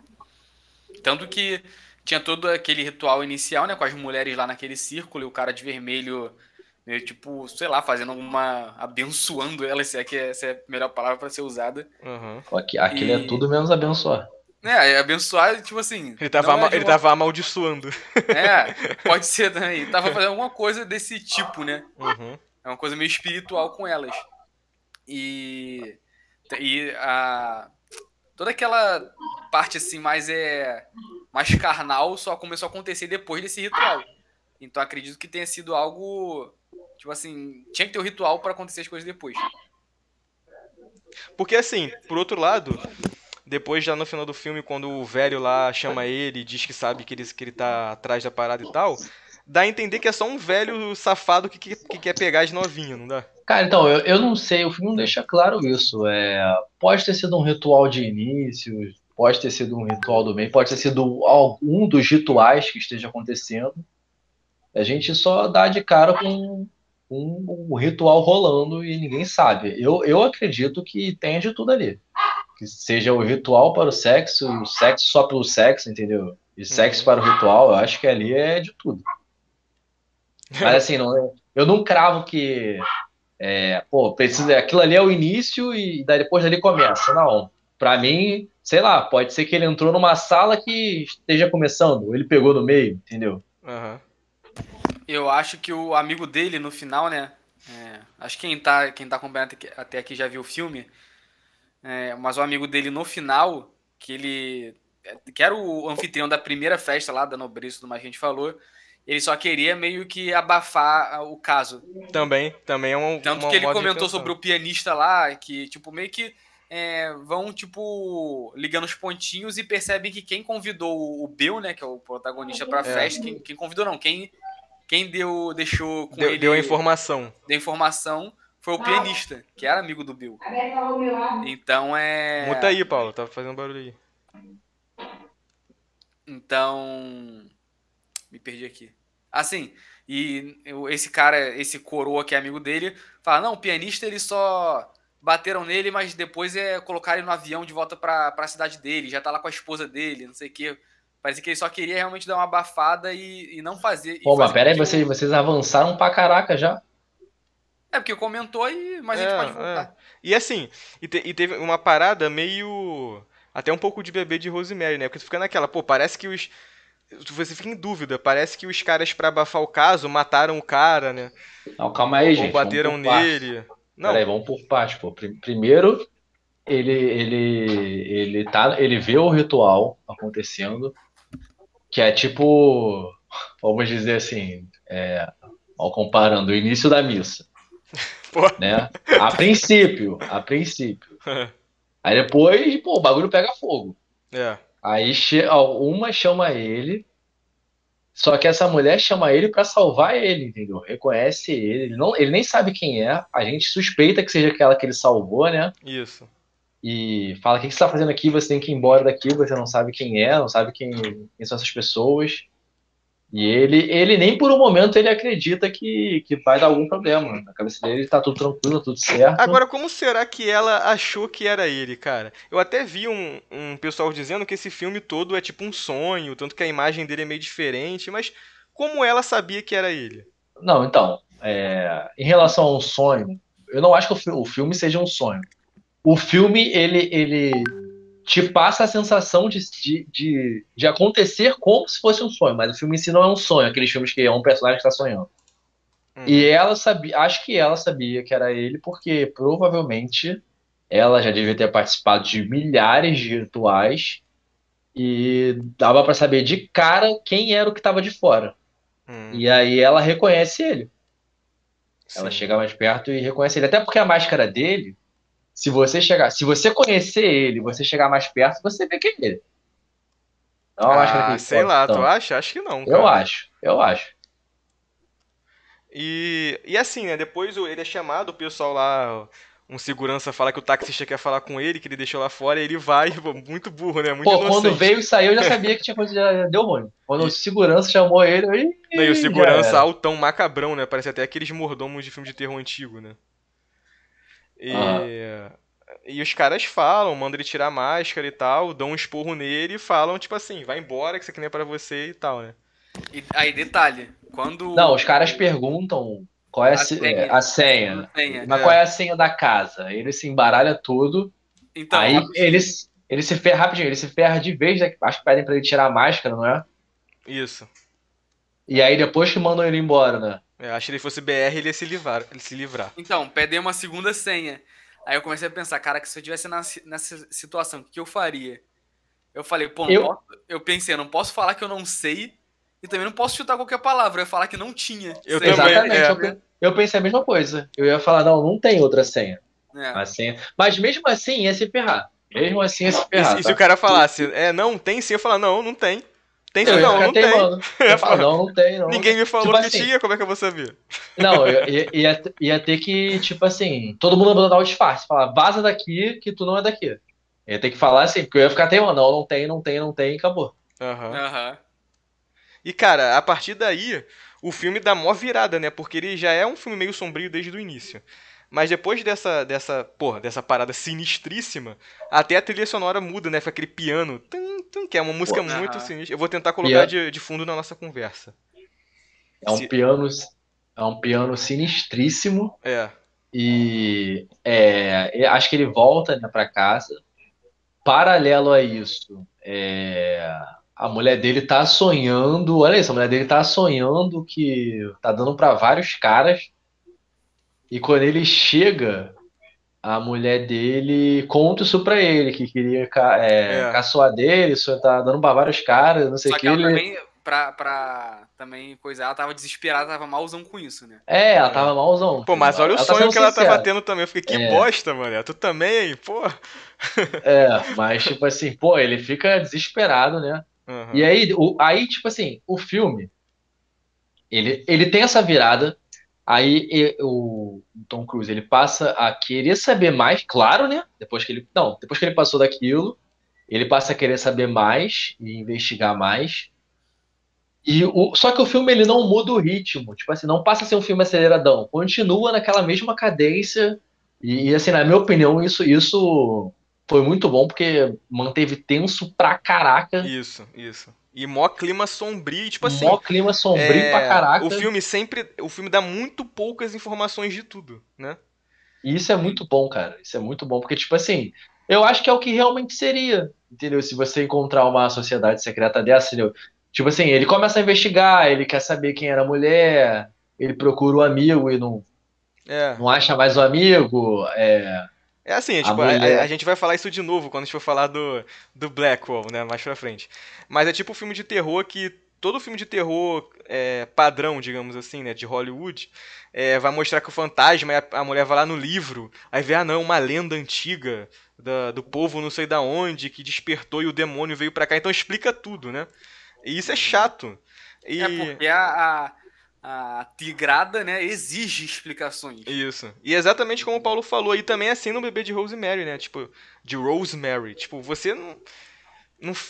Tanto que tinha todo aquele ritual inicial, né? Com as mulheres lá naquele círculo e o cara de vermelho, meio tipo, sei lá, fazendo alguma. Abençoando ela, se é que essa é a melhor palavra pra ser usada. Uhum. Aquilo é E. tudo menos abençoar. Abençoar, tipo assim. Ele Não é de ele uma. tava amaldiçoando. Pode ser também. Tava fazendo alguma coisa desse tipo, né? Uhum. É uma coisa meio espiritual com elas. E. Toda aquela parte assim mais carnal só começou a acontecer depois desse ritual. Então acredito que tenha sido algo tipo assim, tinha que ter o ritual para acontecer as coisas depois. Porque assim, por outro lado, depois já no final do filme, quando o velho lá chama ele e diz que sabe que ele tá atrás da parada e tal, dá a entender que é só um velho safado que quer pegar as novinhas, não dá? Cara, então, eu não sei, o filme não deixa claro isso. Pode ter sido um ritual de início, pode ter sido um ritual do meio, pode ter sido algum dos rituais que esteja acontecendo. A gente só dá de cara com o ritual rolando e ninguém sabe. Eu acredito que tenha de tudo ali. Que seja o ritual para o sexo só pelo sexo, entendeu? E sexo para o ritual, eu acho que ali é de tudo. Mas assim, eu não cravo que pô, precisa, aquilo ali é o início e daí depois dali começa. Não. Pra mim, sei lá, pode ser que ele entrou numa sala que esteja começando, ele pegou no meio, entendeu? Aham. Eu acho que o amigo dele no final, né? Acho que quem tá acompanhando até aqui já viu o filme. Mas o amigo dele no final, que era o anfitrião da primeira festa lá da nobreza e tudo mais que a gente falou, ele só queria meio que abafar o caso. Também é Tanto uma que ele modo de comentou pensar. sobre o pianista lá, que tipo meio que vão tipo ligando os pontinhos e percebem que quem convidou o Bill, né, que é o protagonista pra festa, quem convidou não, quem deixou com ele Deu a informação. deu informação foi o pianista, que era amigo do Bill. Então Muta aí, Paulo, tá fazendo barulho aí. Então. Me perdi aqui. Assim, e esse cara, esse coroa que é amigo dele, fala: não, o pianista eles só bateram nele, mas depois colocaram ele no avião de volta pra cidade dele, já tá lá com a esposa dele, não sei o quê. Parece que ele só queria realmente dar uma abafada e não fazer. Pô, mas fazer pera aí, com que vocês avançaram pra caraca já. porque comentou aí, mas a gente pode voltar. E assim, e teve uma parada meio. Até um pouco de bebê de Rosemary, né? Porque tu fica naquela, pô, parece que os. Você fica em dúvida, parece que os caras, pra abafar o caso, mataram o cara, né? Não, calma aí, Ou gente, vamos bateram por partes. nele. Pera aí, Não, vamos por partes, pô. Primeiro, ele vê o ritual acontecendo, que é tipo, vamos dizer assim, ó, comparando o início da missa, pô. né? A princípio. Aí depois, pô, o bagulho pega fogo. É. Aí ó, uma chama ele, só que essa mulher chama ele pra salvar ele, entendeu? Reconhece ele, ele nem sabe quem é, a gente suspeita que seja aquela que ele salvou, né? Isso. E fala: o que você está fazendo aqui? Você tem que ir embora daqui, você não sabe quem é, não sabe quem são essas pessoas. E ele nem por um momento ele acredita que vai dar algum problema. Na cabeça dele tá tudo tranquilo, tudo certo. Agora, como será que ela achou que era ele, cara? Eu até vi um pessoal dizendo que esse filme todo é tipo um sonho, tanto que a imagem dele é meio diferente, mas como ela sabia que era ele? Não, então, em relação a um sonho, eu não acho que o filme seja um sonho. O filme, ele te passa a sensação de acontecer como se fosse um sonho, mas o filme em si não é um sonho, aqueles filmes que é um personagem que está sonhando. E ela sabia, acho que ela sabia que era ele, porque provavelmente ela já devia ter participado de milhares de rituais e dava pra saber de cara quem era o que estava de fora. E aí ela reconhece ele. Ela Sim. chega mais perto e reconhece ele. Até porque a máscara dele, se você conhecer ele, você chegar mais perto, você vê quem é ele. Não é uma máscara que Sei encosta lá, tu tanto. acha? Acho que não, Eu cara. acho, eu acho. E assim, né? Depois ele é chamado, o pessoal lá, um segurança fala que o taxista quer falar com ele, que ele deixou lá fora, e ele vai, pô, muito burro, né? Muito Pô, quando inocente. veio e saiu, eu já sabia que tinha coisa, já deu ruim. Quando o segurança chamou ele, Não, e o já segurança era. altão macabrão, né? Parece até aqueles mordomos de filme de terror antigo, né? Aham. E os caras falam, mandam ele tirar a máscara e tal, dão um esporro nele e falam, tipo assim, vai embora, que isso aqui não é pra você e tal, né? E aí, detalhe, quando Não, os caras perguntam qual é a senha, a a segunda senha. senha. Mas qual é a senha da casa? Ele se embaralha tudo. Então, Aí ele se ferra rapidinho, ele se ferra de vez, né? Acho que pedem pra ele tirar a máscara, não é? Isso. E aí depois que mandam ele embora, né? Acho que se ele fosse BR, ele ia se livrar. Então, pedem uma segunda senha. Aí eu comecei a pensar, cara, que se eu estivesse nessa situação, o que eu faria? Eu falei, pô, não Eu, posso, eu pensei, não posso falar que eu não sei e também não posso chutar qualquer palavra. Eu ia falar que não tinha Eu senha. também, exatamente, eu pensei a mesma coisa. Eu ia falar: não tem outra senha. É. A senha. Mas mesmo assim ia se ferrar. Mesmo assim ia se E ferrar, se o tá? cara falasse, não, tem sim, eu falar, não, não tem. Tem Eu ia não, ficar não tem. teimando. Eu ia falar, não tem, não. Ninguém me falou Tipo que assim, tinha, como é que eu vou saber? não, ia ter que, tipo assim, todo mundo abandonar o disfarce. Falar, vaza daqui que tu não é daqui. Ia ter que falar assim, porque eu ia ficar teimando. Não, não tem, não tem, não tem, e acabou. Aham. Aham. E, cara, a partir daí, o filme dá mó virada, né? Porque ele já é um filme meio sombrio desde o início. Mas depois dessa parada sinistríssima, até a trilha sonora muda, né? Fica aquele piano, tum, tum, que é uma música Pô, muito Aham. sinistra. Eu vou tentar colocar pia- de fundo na nossa conversa. é um Se, piano, é um piano sinistríssimo. é, Eu acho que ele volta, né, para casa. Paralelo a isso, a mulher dele tá sonhando. Olha isso, a mulher dele tá sonhando que tá dando pra vários caras. E quando ele chega, a mulher dele conta isso pra ele, que queria é. caçoar dele, só tá dando pra vários caras, não sei o Só que. que ela Ele, também, pra também coisa, ela tava desesperada, tava malzão com isso, né? ela É. tava malzão, Pô, entendeu? mas olha o Ela tá sonho sendo que ela tava sincera. tendo também. Eu fiquei, que É, bosta, mano. Tu também, hein? Pô. mas tipo assim, pô, ele fica desesperado, né? E Aham. aí, tipo assim, o filme, ele tem essa virada. Aí o Tom Cruise ele passa a querer saber mais, claro, né? Depois que ele passou daquilo, ele passa a querer saber mais e investigar mais. Só que o filme ele não muda o ritmo, tipo assim, não passa a ser um filme aceleradão, continua naquela mesma cadência. Assim, na minha opinião, isso foi muito bom porque manteve tenso pra caraca, Isso. E mó clima sombrio, e, tipo mó assim, clima sombrio pra o caraca. filme sempre, o filme dá muito poucas informações de tudo, né? E isso é muito bom, cara. Isso é muito bom, porque, tipo assim, eu acho que é o que realmente seria, entendeu? Se você encontrar uma sociedade secreta dessa, entendeu? Tipo assim, ele começa a investigar, ele quer saber quem era a mulher, ele procura o amigo e É. não acha mais o amigo, É assim, a tipo, a mulher. gente vai falar isso de novo quando a gente for falar do Blackwall, né, mais pra frente. Mas é tipo um filme de terror que todo filme de terror padrão, digamos assim, né, de Hollywood, vai mostrar que o fantasma, a mulher vai lá no livro, aí vê, ah não, uma lenda antiga do povo não sei da onde, que despertou e o demônio veio pra cá, então explica tudo, né? E isso é chato. É E porque a tigrada, né, exige explicações. isso. E exatamente como o Paulo falou, e também é assim no bebê de Rosemary, né? Tipo, de Rosemary. Tipo, você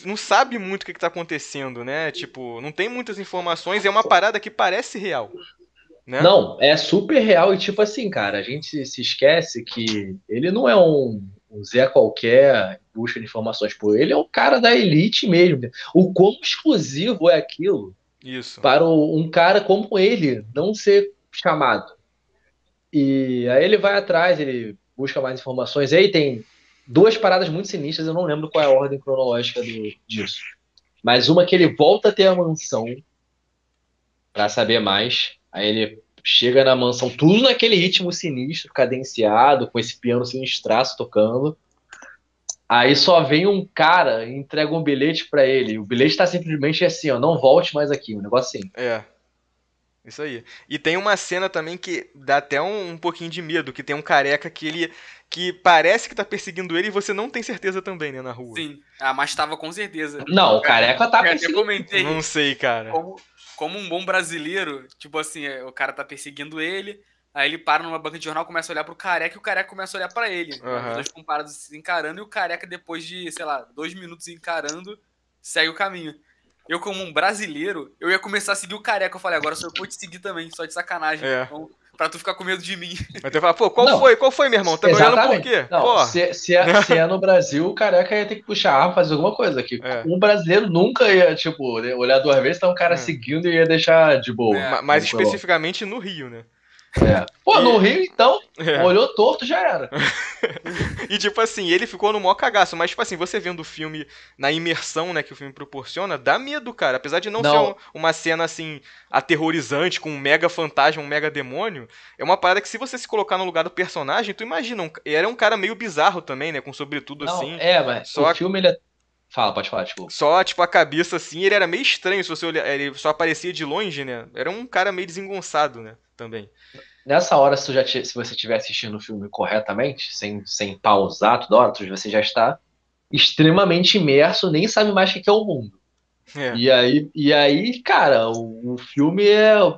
não sabe muito o que tá acontecendo, né? Tipo, não tem muitas informações, é uma parada que parece real, né? Não, é super real e, tipo assim, cara, a gente se esquece que ele não é um Zé qualquer em busca de informações, pô, ele é um cara da elite mesmo. O quão exclusivo é aquilo Isso. para um cara como ele não ser chamado. E aí ele vai atrás, ele busca mais informações. E aí tem duas paradas muito sinistras, eu não lembro qual é a ordem cronológica disso. Mas uma que ele volta a ter a mansão para saber mais. Aí ele chega na mansão, tudo naquele ritmo sinistro, cadenciado, com esse piano sinistraço tocando. Aí só vem um cara e entrega um bilhete para ele. O bilhete tá simplesmente assim, ó, não volte mais aqui, um negócio assim. É. Isso aí. E tem uma cena também que dá até um pouquinho de medo, que tem um careca que parece que tá perseguindo ele e você não tem certeza também, né, na rua. Sim. Ah, mas tava com certeza. Não, o careca tá Eu até perseguindo. comentei Não sei, cara. como um bom brasileiro, tipo assim, o cara tá perseguindo ele, aí ele para numa banca de jornal, começa a olhar pro careca e o careca começa a olhar pra ele. Os Aham. dois ficam parados se encarando e o careca, depois de, sei lá, 2 minutos encarando, segue o caminho. Eu, como um brasileiro, eu ia começar a seguir o careca. Eu falei, agora só eu vou te seguir também, só de sacanagem. É. Então, pra tu ficar com medo de mim. Mas tu fala, pô, qual Não, foi? Qual foi, meu irmão? Tá me olhando por exatamente. quê? Não, Pô. se é no Brasil, o careca ia ter que puxar a arma, fazer alguma coisa. Que É. um brasileiro nunca ia, tipo, olhar duas vezes, tá um cara É. seguindo e ia deixar de boa. Mais Tranquilão. especificamente no Rio, né? Pô, E- no Rio, então, É. olhou torto, já era. E tipo assim, ele ficou no maior cagaço, mas tipo assim, você vendo o filme na imersão, né, que o filme proporciona, dá medo, cara. Apesar de não ser Não, uma cena assim aterrorizante com um mega fantasma, um mega demônio, é uma parada que se você se colocar no lugar do personagem, tu imagina, era um cara meio bizarro também, né, com sobretudo não, assim, mas o só filme, ele é... Fala, pode falar, desculpa. só tipo a cabeça assim, ele era meio estranho se você olhar, ele só aparecia de longe, né? Era um cara meio desengonçado, né, também. Nessa hora, se você estiver assistindo o filme corretamente, sem pausar toda hora, você já está extremamente imerso, nem sabe mais o que é o mundo. É. E aí, cara, o filme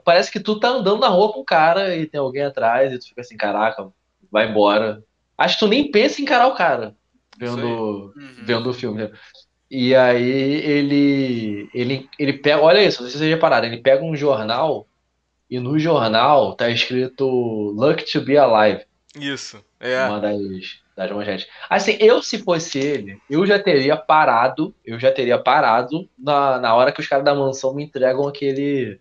parece que tu tá andando na rua com um cara e tem alguém atrás e tu fica assim, caraca, vai embora. Acho que tu nem pensa em encarar o cara Isso aí. Uhum. vendo o filme. E aí ele pega, olha isso, não sei se vocês repararam, ele pega um jornal e no jornal tá escrito Lucky to be alive, Isso. É. uma das manchetes. Assim, eu se fosse ele, eu já teria parado na hora que os caras da mansão me entregam aquela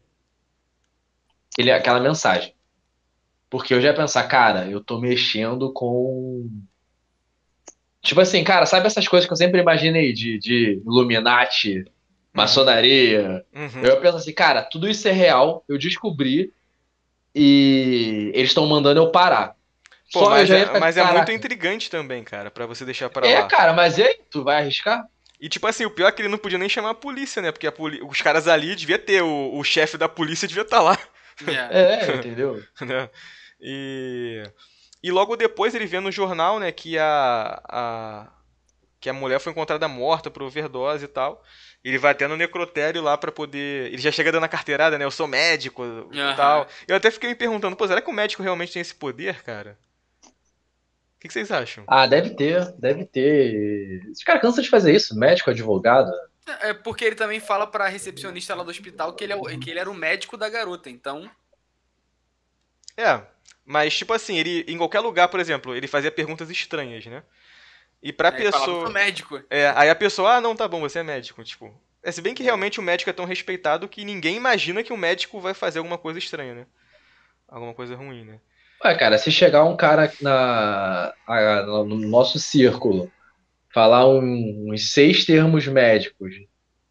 mensagem. Porque eu já ia pensar, cara, eu tô mexendo com. Tipo assim, cara, sabe essas coisas que eu sempre imaginei de Illuminati, Uhum. maçonaria? Uhum. Eu penso assim, cara, tudo isso é real, eu descobri e eles estão mandando eu parar. Pô, Só eu já ia ficar, mas é muito caraca. intrigante também, cara, pra você deixar pra É, lá. cara, mas e aí? Tu vai arriscar? E tipo assim, o pior é que ele não podia nem chamar a polícia, né? Porque os caras ali devia ter, o chefe da polícia devia estar lá, É. É, entendeu? né? E, e logo depois ele vê no jornal, né, que a mulher foi encontrada morta por overdose e tal. Ele vai até no necrotério lá pra poder. Ele já chega dando a carteirada, né? Eu sou médico e Aham. tal. Eu até fiquei me perguntando, pô, será que o médico realmente tem esse poder, cara? O que vocês acham? Ah, deve ter, deve ter. Os caras cansam de fazer isso, médico, advogado. É porque ele também fala pra recepcionista lá do hospital que que ele era o médico da garota, então. É, mas tipo assim, ele em qualquer lugar, por exemplo, ele fazia perguntas estranhas, né? E pra Aí ele falava, eu sou pessoa. médico. Aí a pessoa, ah, não, tá bom, você é médico, tipo. Se bem que realmente o médico é tão respeitado que ninguém imagina que o médico vai fazer alguma coisa estranha, né? Alguma coisa ruim, né? Ué, cara, se chegar um cara no nosso círculo, falar uns 6 termos médicos,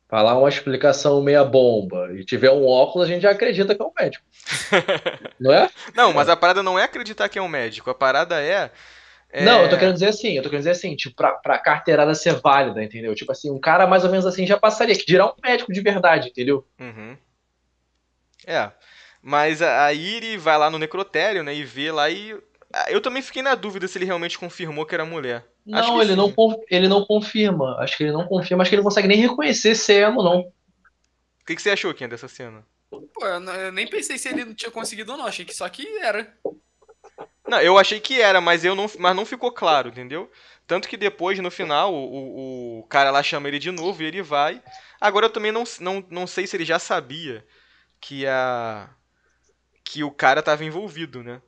falar uma explicação meia bomba e tiver um óculos, a gente já acredita que é um médico, não é? Não, mas a parada não é acreditar que é um médico. A parada Não, eu tô é querendo dizer assim, tipo, pra carteirada ser válida, entendeu? Tipo assim, um cara mais ou menos assim já passaria, que dirá um médico de verdade, entendeu? Uhum. É. Mas aí ele vai lá no necrotério, né? E vê lá e. Eu também fiquei na dúvida se ele realmente confirmou que era mulher. Acho Não, que sim. ele não confirma. Acho que ele não confirma, acho que ele não consegue nem reconhecer se é ela ou não. O que você achou, Ken, dessa cena? Pô, eu nem pensei se ele não tinha conseguido ou não, achei que só que era. Não, eu achei que era, mas não ficou claro, entendeu? Tanto que depois, no final, o cara lá chama ele de novo e ele vai. Agora eu também não sei se ele já sabia que a que o cara tava envolvido, né?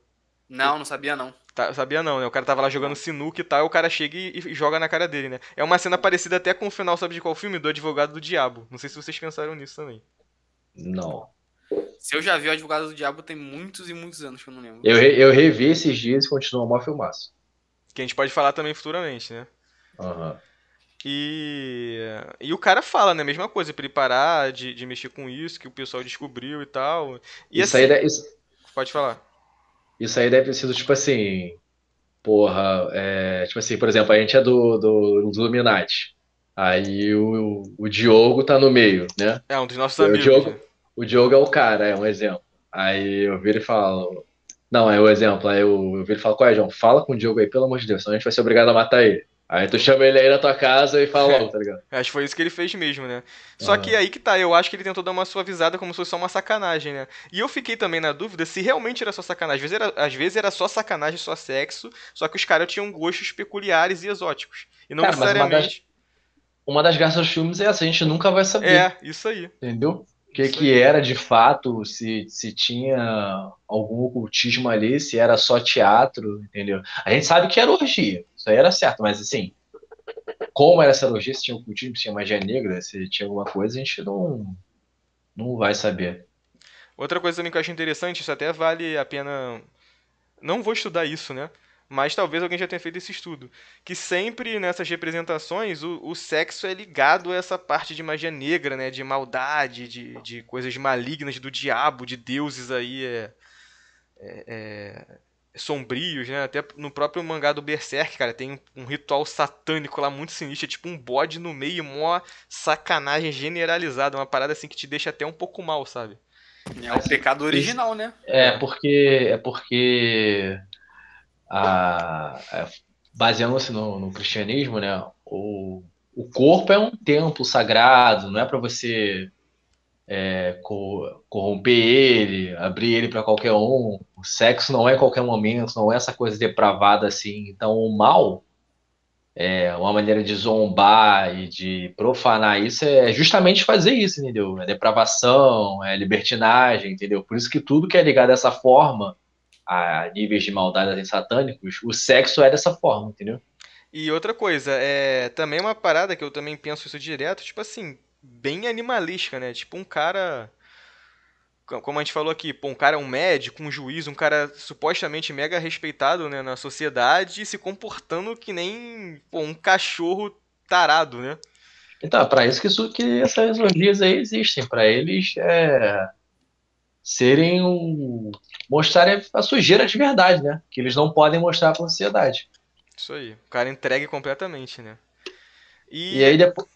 Não, não sabia não. Sabia não, né? O cara tava lá jogando Não. sinuca e tal, e o cara chega e joga na cara dele, né? É uma cena parecida até com o final, sabe de qual filme? Do Advogado do Diabo. Não sei se vocês pensaram nisso também. Não. Se eu já vi o Advogado do Diabo, tem muitos e muitos anos que eu não lembro. Eu revi esses dias e continua um mó filmaço. Que a gente pode falar também futuramente, né? Aham. E, e o cara fala, né? A mesma coisa, pra ele parar de mexer com isso, que o pessoal descobriu e tal. E Isso aí, assim, isso, pode falar. isso aí deve ter sido tipo assim, porra, tipo assim, por exemplo, a gente é do Illuminati. Aí o Diogo tá no meio, né? É, um dos nossos O amigos, né? Diogo, o Diogo é o cara, é um exemplo. Aí eu viro e falo. Não, é o exemplo. Aí eu viro e falo, qual é, João? Fala com o Diogo aí, pelo amor de Deus, senão a gente vai ser obrigado a matar ele. Aí tu chama ele aí na tua casa e fala logo, tá ligado? Acho que foi isso que ele fez mesmo, né? Só que Aham. aí que tá, eu acho que ele tentou dar uma suavizada como se fosse só uma sacanagem, né? E eu fiquei também na dúvida se realmente era só sacanagem. Às vezes era só sacanagem, só sexo, só que os caras tinham gostos peculiares e exóticos. E não Cara, mas necessariamente. uma das graças dos filmes é essa, a gente nunca vai saber, É, isso aí. entendeu? O que Isso que aí. era de fato, se tinha algum ocultismo ali, se era só teatro, entendeu? A gente sabe que era orgia, isso aí era certo, mas assim, como era essa orgia, se tinha ocultismo, se tinha magia negra, se tinha alguma coisa, a gente não vai saber. Outra coisa também que eu acho interessante, isso até vale a pena. Não vou estudar isso, né? Mas talvez alguém já tenha feito esse estudo. Que sempre nessas representações o sexo é ligado a essa parte de magia negra, né? De maldade, de coisas malignas do diabo, de deuses aí sombrios, né? Até no próprio mangá do Berserk, cara, tem um ritual satânico lá muito sinistro, é tipo um bode no meio, mó sacanagem generalizada, uma parada assim que te deixa até um pouco mal, sabe? É o pecado Isso original, né? É. é porque a, a- baseando-se no cristianismo, né? o corpo é um templo sagrado, não é pra você corromper ele, abrir ele pra qualquer um. O sexo não é qualquer momento, não é essa coisa depravada assim. Então, o mal, uma maneira de zombar e de profanar isso é justamente fazer isso, entendeu? É depravação, é libertinagem, entendeu? Por isso que tudo que é ligado dessa forma, a níveis de maldade assim, satânicos, o sexo é dessa forma, entendeu? E outra coisa, também uma parada que eu também penso isso direto, tipo assim, bem animalística, né? Tipo um cara, como a gente falou aqui, pô, um cara, um médico, um juiz, um cara supostamente mega respeitado, né, na sociedade, se comportando que nem, pô, um cachorro tarado, né? Então, é para isso que essas orgias aí existem, para eles serem mostrarem a sujeira de verdade, né? Que eles não podem mostrar para a sociedade. Isso aí, o cara entregue completamente, né? E E aí depois.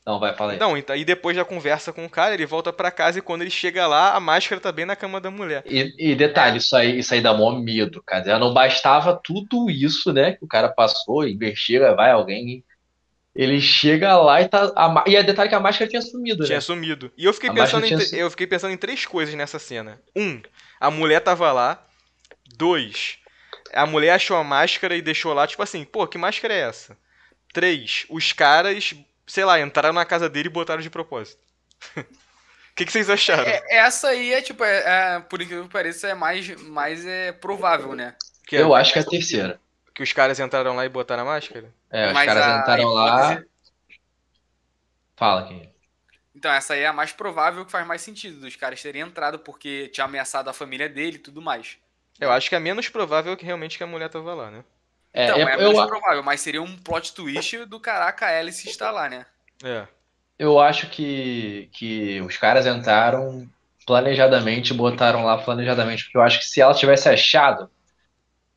Não, vai, fala aí. não, então, aí depois da conversa com o cara, ele volta pra casa e quando ele chega lá, a máscara tá bem na cama da mulher. E detalhe, isso aí dá mó medo, cara. Já não bastava tudo isso, né? Que o cara passou, investiga, vai alguém. Ele chega lá e tá. E é detalhe que a máscara tinha sumido, Tinha né? sumido. E eu fiquei A máscara pensando tinha. eu fiquei pensando em três coisas nessa cena. Um, a mulher tava lá. Dois, a mulher achou a máscara e deixou lá, tipo assim, pô, que máscara é essa? Três, os caras, sei lá, entraram na casa dele e botaram de propósito. O que vocês acharam? Essa aí é, tipo, por incrível que pareça, é mais provável, né? Eu acho que é a terceira. Que os caras entraram lá e botaram a máscara? Os Mas caras a entraram lá. hipótese- Fala, quem? Então, essa aí é a mais provável, que faz mais sentido, dos caras terem entrado porque tinha ameaçado a família dele e tudo mais. Eu acho que é menos provável que realmente que a mulher tava lá, né? Então, é Eu, menos provável, mas seria um plot twist do caraca, a Alice está lá, né? É. eu acho que os caras entraram planejadamente, botaram lá planejadamente, porque eu acho que se ela tivesse achado,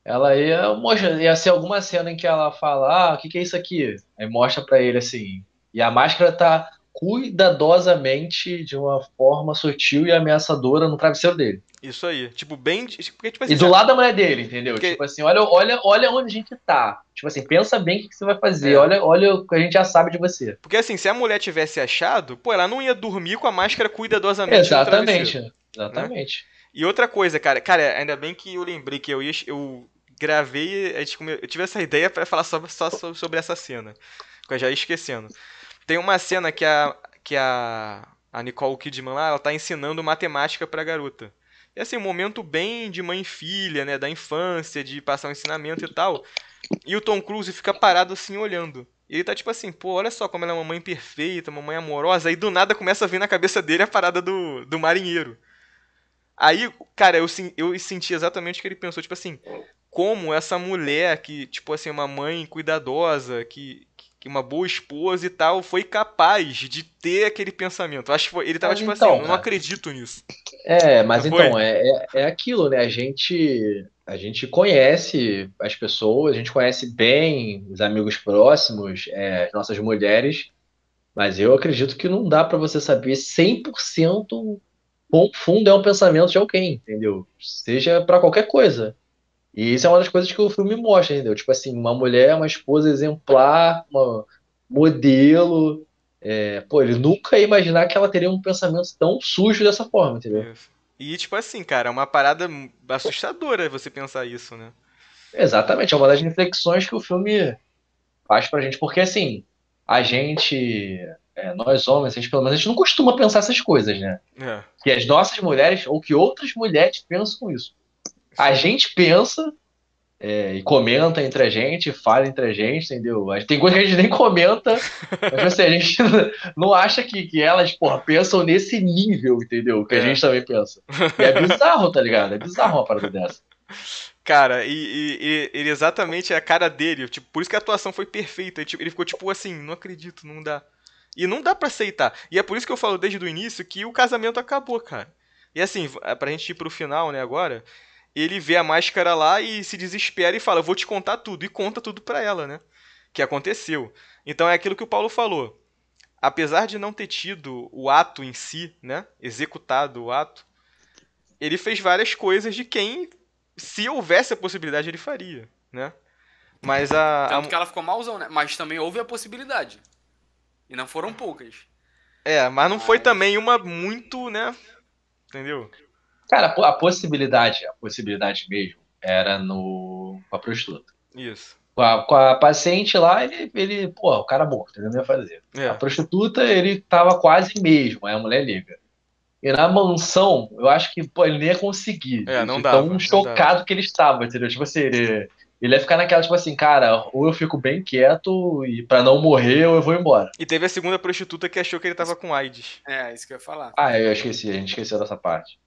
ela ia ser alguma cena em que ela fala, o que é isso aqui? Aí mostra pra ele assim, e a máscara tá cuidadosamente de uma forma sutil e ameaçadora no travesseiro dele. Isso aí. Tipo, bem. Porque, tipo E assim, do lado da mulher dele, entendeu? Porque- Tipo assim, olha onde a gente tá. Tipo assim, pensa bem o que você vai fazer. É. Olha o que a gente já sabe de você. Porque assim, se a mulher tivesse achado, pô, ela não ia dormir com a máscara cuidadosamente no Exatamente, travesseiro. Né? exatamente. E outra coisa, cara, ainda bem que eu lembrei que eu gravei, eu tive essa ideia pra falar sobre essa cena, que eu já ia esquecendo. Tem uma cena que a Nicole Kidman lá, ela tá ensinando matemática pra garota. E assim, um momento bem de mãe e filha, né, da infância, de passar um ensinamento e tal. E o Tom Cruise fica parado assim, olhando. E ele tá tipo assim, pô, olha só como ela é uma mãe perfeita, uma mãe amorosa. Aí do nada começa a vir na cabeça dele a parada do marinheiro. Aí, cara, eu senti exatamente o que ele pensou, tipo assim, como essa mulher que, tipo assim, uma mãe cuidadosa, que uma boa esposa e tal, foi capaz de ter aquele pensamento. Eu acho que ele tava Mas tipo assim, então, eu não cara. acredito nisso. Mas Não foi? então, é aquilo, né? A gente conhece as pessoas, a gente conhece bem os amigos próximos, as nossas mulheres, mas eu acredito que não dá pra você saber 100% quão fundo é um pensamento de alguém, entendeu? Seja pra qualquer coisa. E isso é uma das coisas que o filme mostra, entendeu? Tipo assim, uma mulher, uma esposa exemplar, uma modelo. Pô, ele nunca ia imaginar que ela teria um pensamento tão sujo dessa forma, entendeu? Isso. E tipo assim, cara, é uma parada assustadora você pensar isso, né? Exatamente, é uma das reflexões que o filme faz pra gente, porque assim, a gente, nós homens, pelo menos a gente não costuma pensar essas coisas, né? É. Que as nossas mulheres, ou que outras mulheres pensam isso. A Sim. gente pensa e comenta entre a gente, fala entre a gente, entendeu? Tem coisa que a gente nem comenta, mas assim, a gente não acha que elas, porra, pensam nesse nível, entendeu? Que a É. gente também pensa. E é bizarro, tá ligado? É bizarro uma parada dessa. Cara, e ele exatamente é a cara dele, tipo, por isso que a atuação foi perfeita. Ele ficou tipo assim, não acredito, não dá. E não dá pra aceitar. E é por isso que eu falo desde o início que o casamento acabou, cara. E assim, pra gente ir pro final, né, agora, ele vê a máscara lá e se desespera e fala, eu vou te contar tudo. E conta tudo pra ela, né? Que aconteceu. Então é aquilo que o Paulo falou. Apesar de não ter tido o ato em si, né? Executado o ato, ele fez várias coisas de quem, se houvesse a possibilidade, ele faria, né? Mas Tanto que ela ficou malzão, né? Mas também houve a possibilidade. E não foram poucas. Mas não foi também uma muito, né? Entendeu? Cara, a possibilidade mesmo era com a prostituta. Isso. Com a paciente lá, pô, o cara morto, ele não ia fazer. A prostituta, ele tava quase mesmo, aí a mulher liga. E na mansão, eu acho que, pô, ele nem ia conseguir. Não de dava. tão chocado que ele estava, entendeu? Tipo assim, ele ia ficar naquela, tipo assim, cara, ou eu fico bem quieto e pra não morrer, ou eu vou embora. E teve a segunda prostituta que achou que ele tava com AIDS. Isso que eu ia falar. Eu esqueci, a gente esqueceu dessa parte.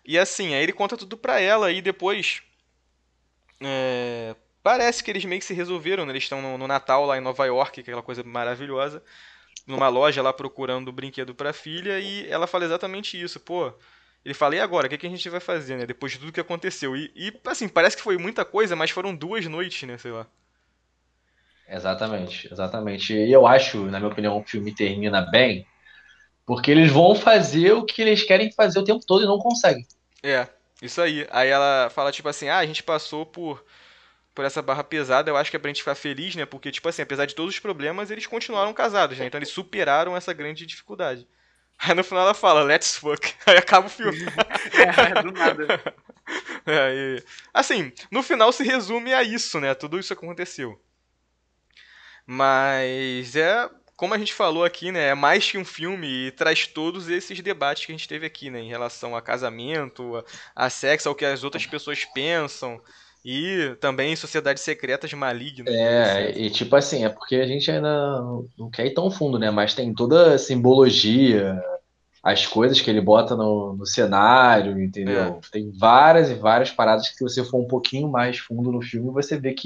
E assim, aí ele conta tudo pra ela e depois. Parece que eles meio que se resolveram, né? Eles estão no Natal lá em Nova York, aquela coisa maravilhosa, numa loja lá procurando brinquedo pra filha, e ela fala exatamente isso, pô. Ele fala, e agora, o que a gente vai fazer, né? Depois de tudo que aconteceu. E assim, parece que foi muita coisa, mas foram 2 noites, né? Sei lá. Exatamente, exatamente. E eu acho, na minha opinião, o filme termina bem, porque eles vão fazer o que eles querem fazer o tempo todo e não conseguem. Isso aí. Aí ela fala, tipo assim, a gente passou por essa barra pesada, eu acho que é pra gente ficar feliz, né? Porque, tipo assim, apesar de todos os problemas, eles continuaram casados, né? Então eles superaram essa grande dificuldade. Aí no final ela fala, let's fuck. Aí acaba o filme. Do nada. Assim, no final se resume a isso, né? Tudo isso aconteceu. Mas como a gente falou aqui, né? É mais que um filme e traz todos esses debates que a gente teve aqui, né? Em relação a casamento, a sexo, ao que as outras pessoas pensam. E também sociedades secretas malignas. E tipo assim, é porque a gente ainda não quer ir tão fundo, né? Mas tem toda a simbologia, as coisas que ele bota no cenário, entendeu? Tem várias e várias paradas que, se você for um pouquinho mais fundo no filme, você vê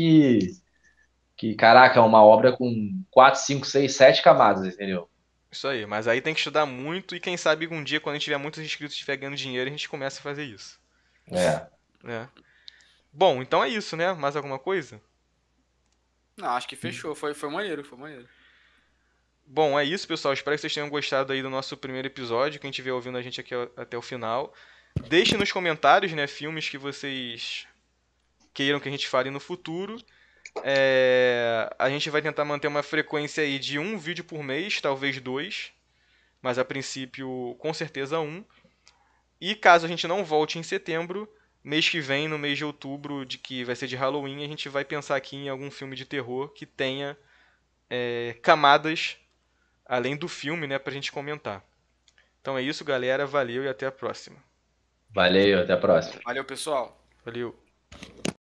caraca, é uma obra com 4, 5, 6, 7 camadas, entendeu? Isso aí, mas aí tem que estudar muito e quem sabe um dia, quando a gente tiver muitos inscritos e estiver ganhando dinheiro, a gente começa a fazer isso. Bom, então é isso, né? Mais alguma coisa? Não, acho que fechou. Foi maneiro, foi maneiro. Bom, é isso, pessoal. Espero que vocês tenham gostado aí do nosso primeiro episódio. Quem estiver ouvindo a gente aqui até o final. Deixe nos comentários, né, filmes que vocês queiram que a gente fale no futuro. A gente vai tentar manter uma frequência aí de 1 vídeo por mês, talvez 2. Mas a princípio, com certeza 1. E caso a gente não volte em setembro, mês que vem, no mês de outubro, que vai ser de Halloween, a gente vai pensar aqui em algum filme de terror que tenha camadas além do filme, né, pra gente comentar. Então é isso, galera. Valeu e até a próxima. Valeu, até a próxima. Valeu, pessoal. Valeu.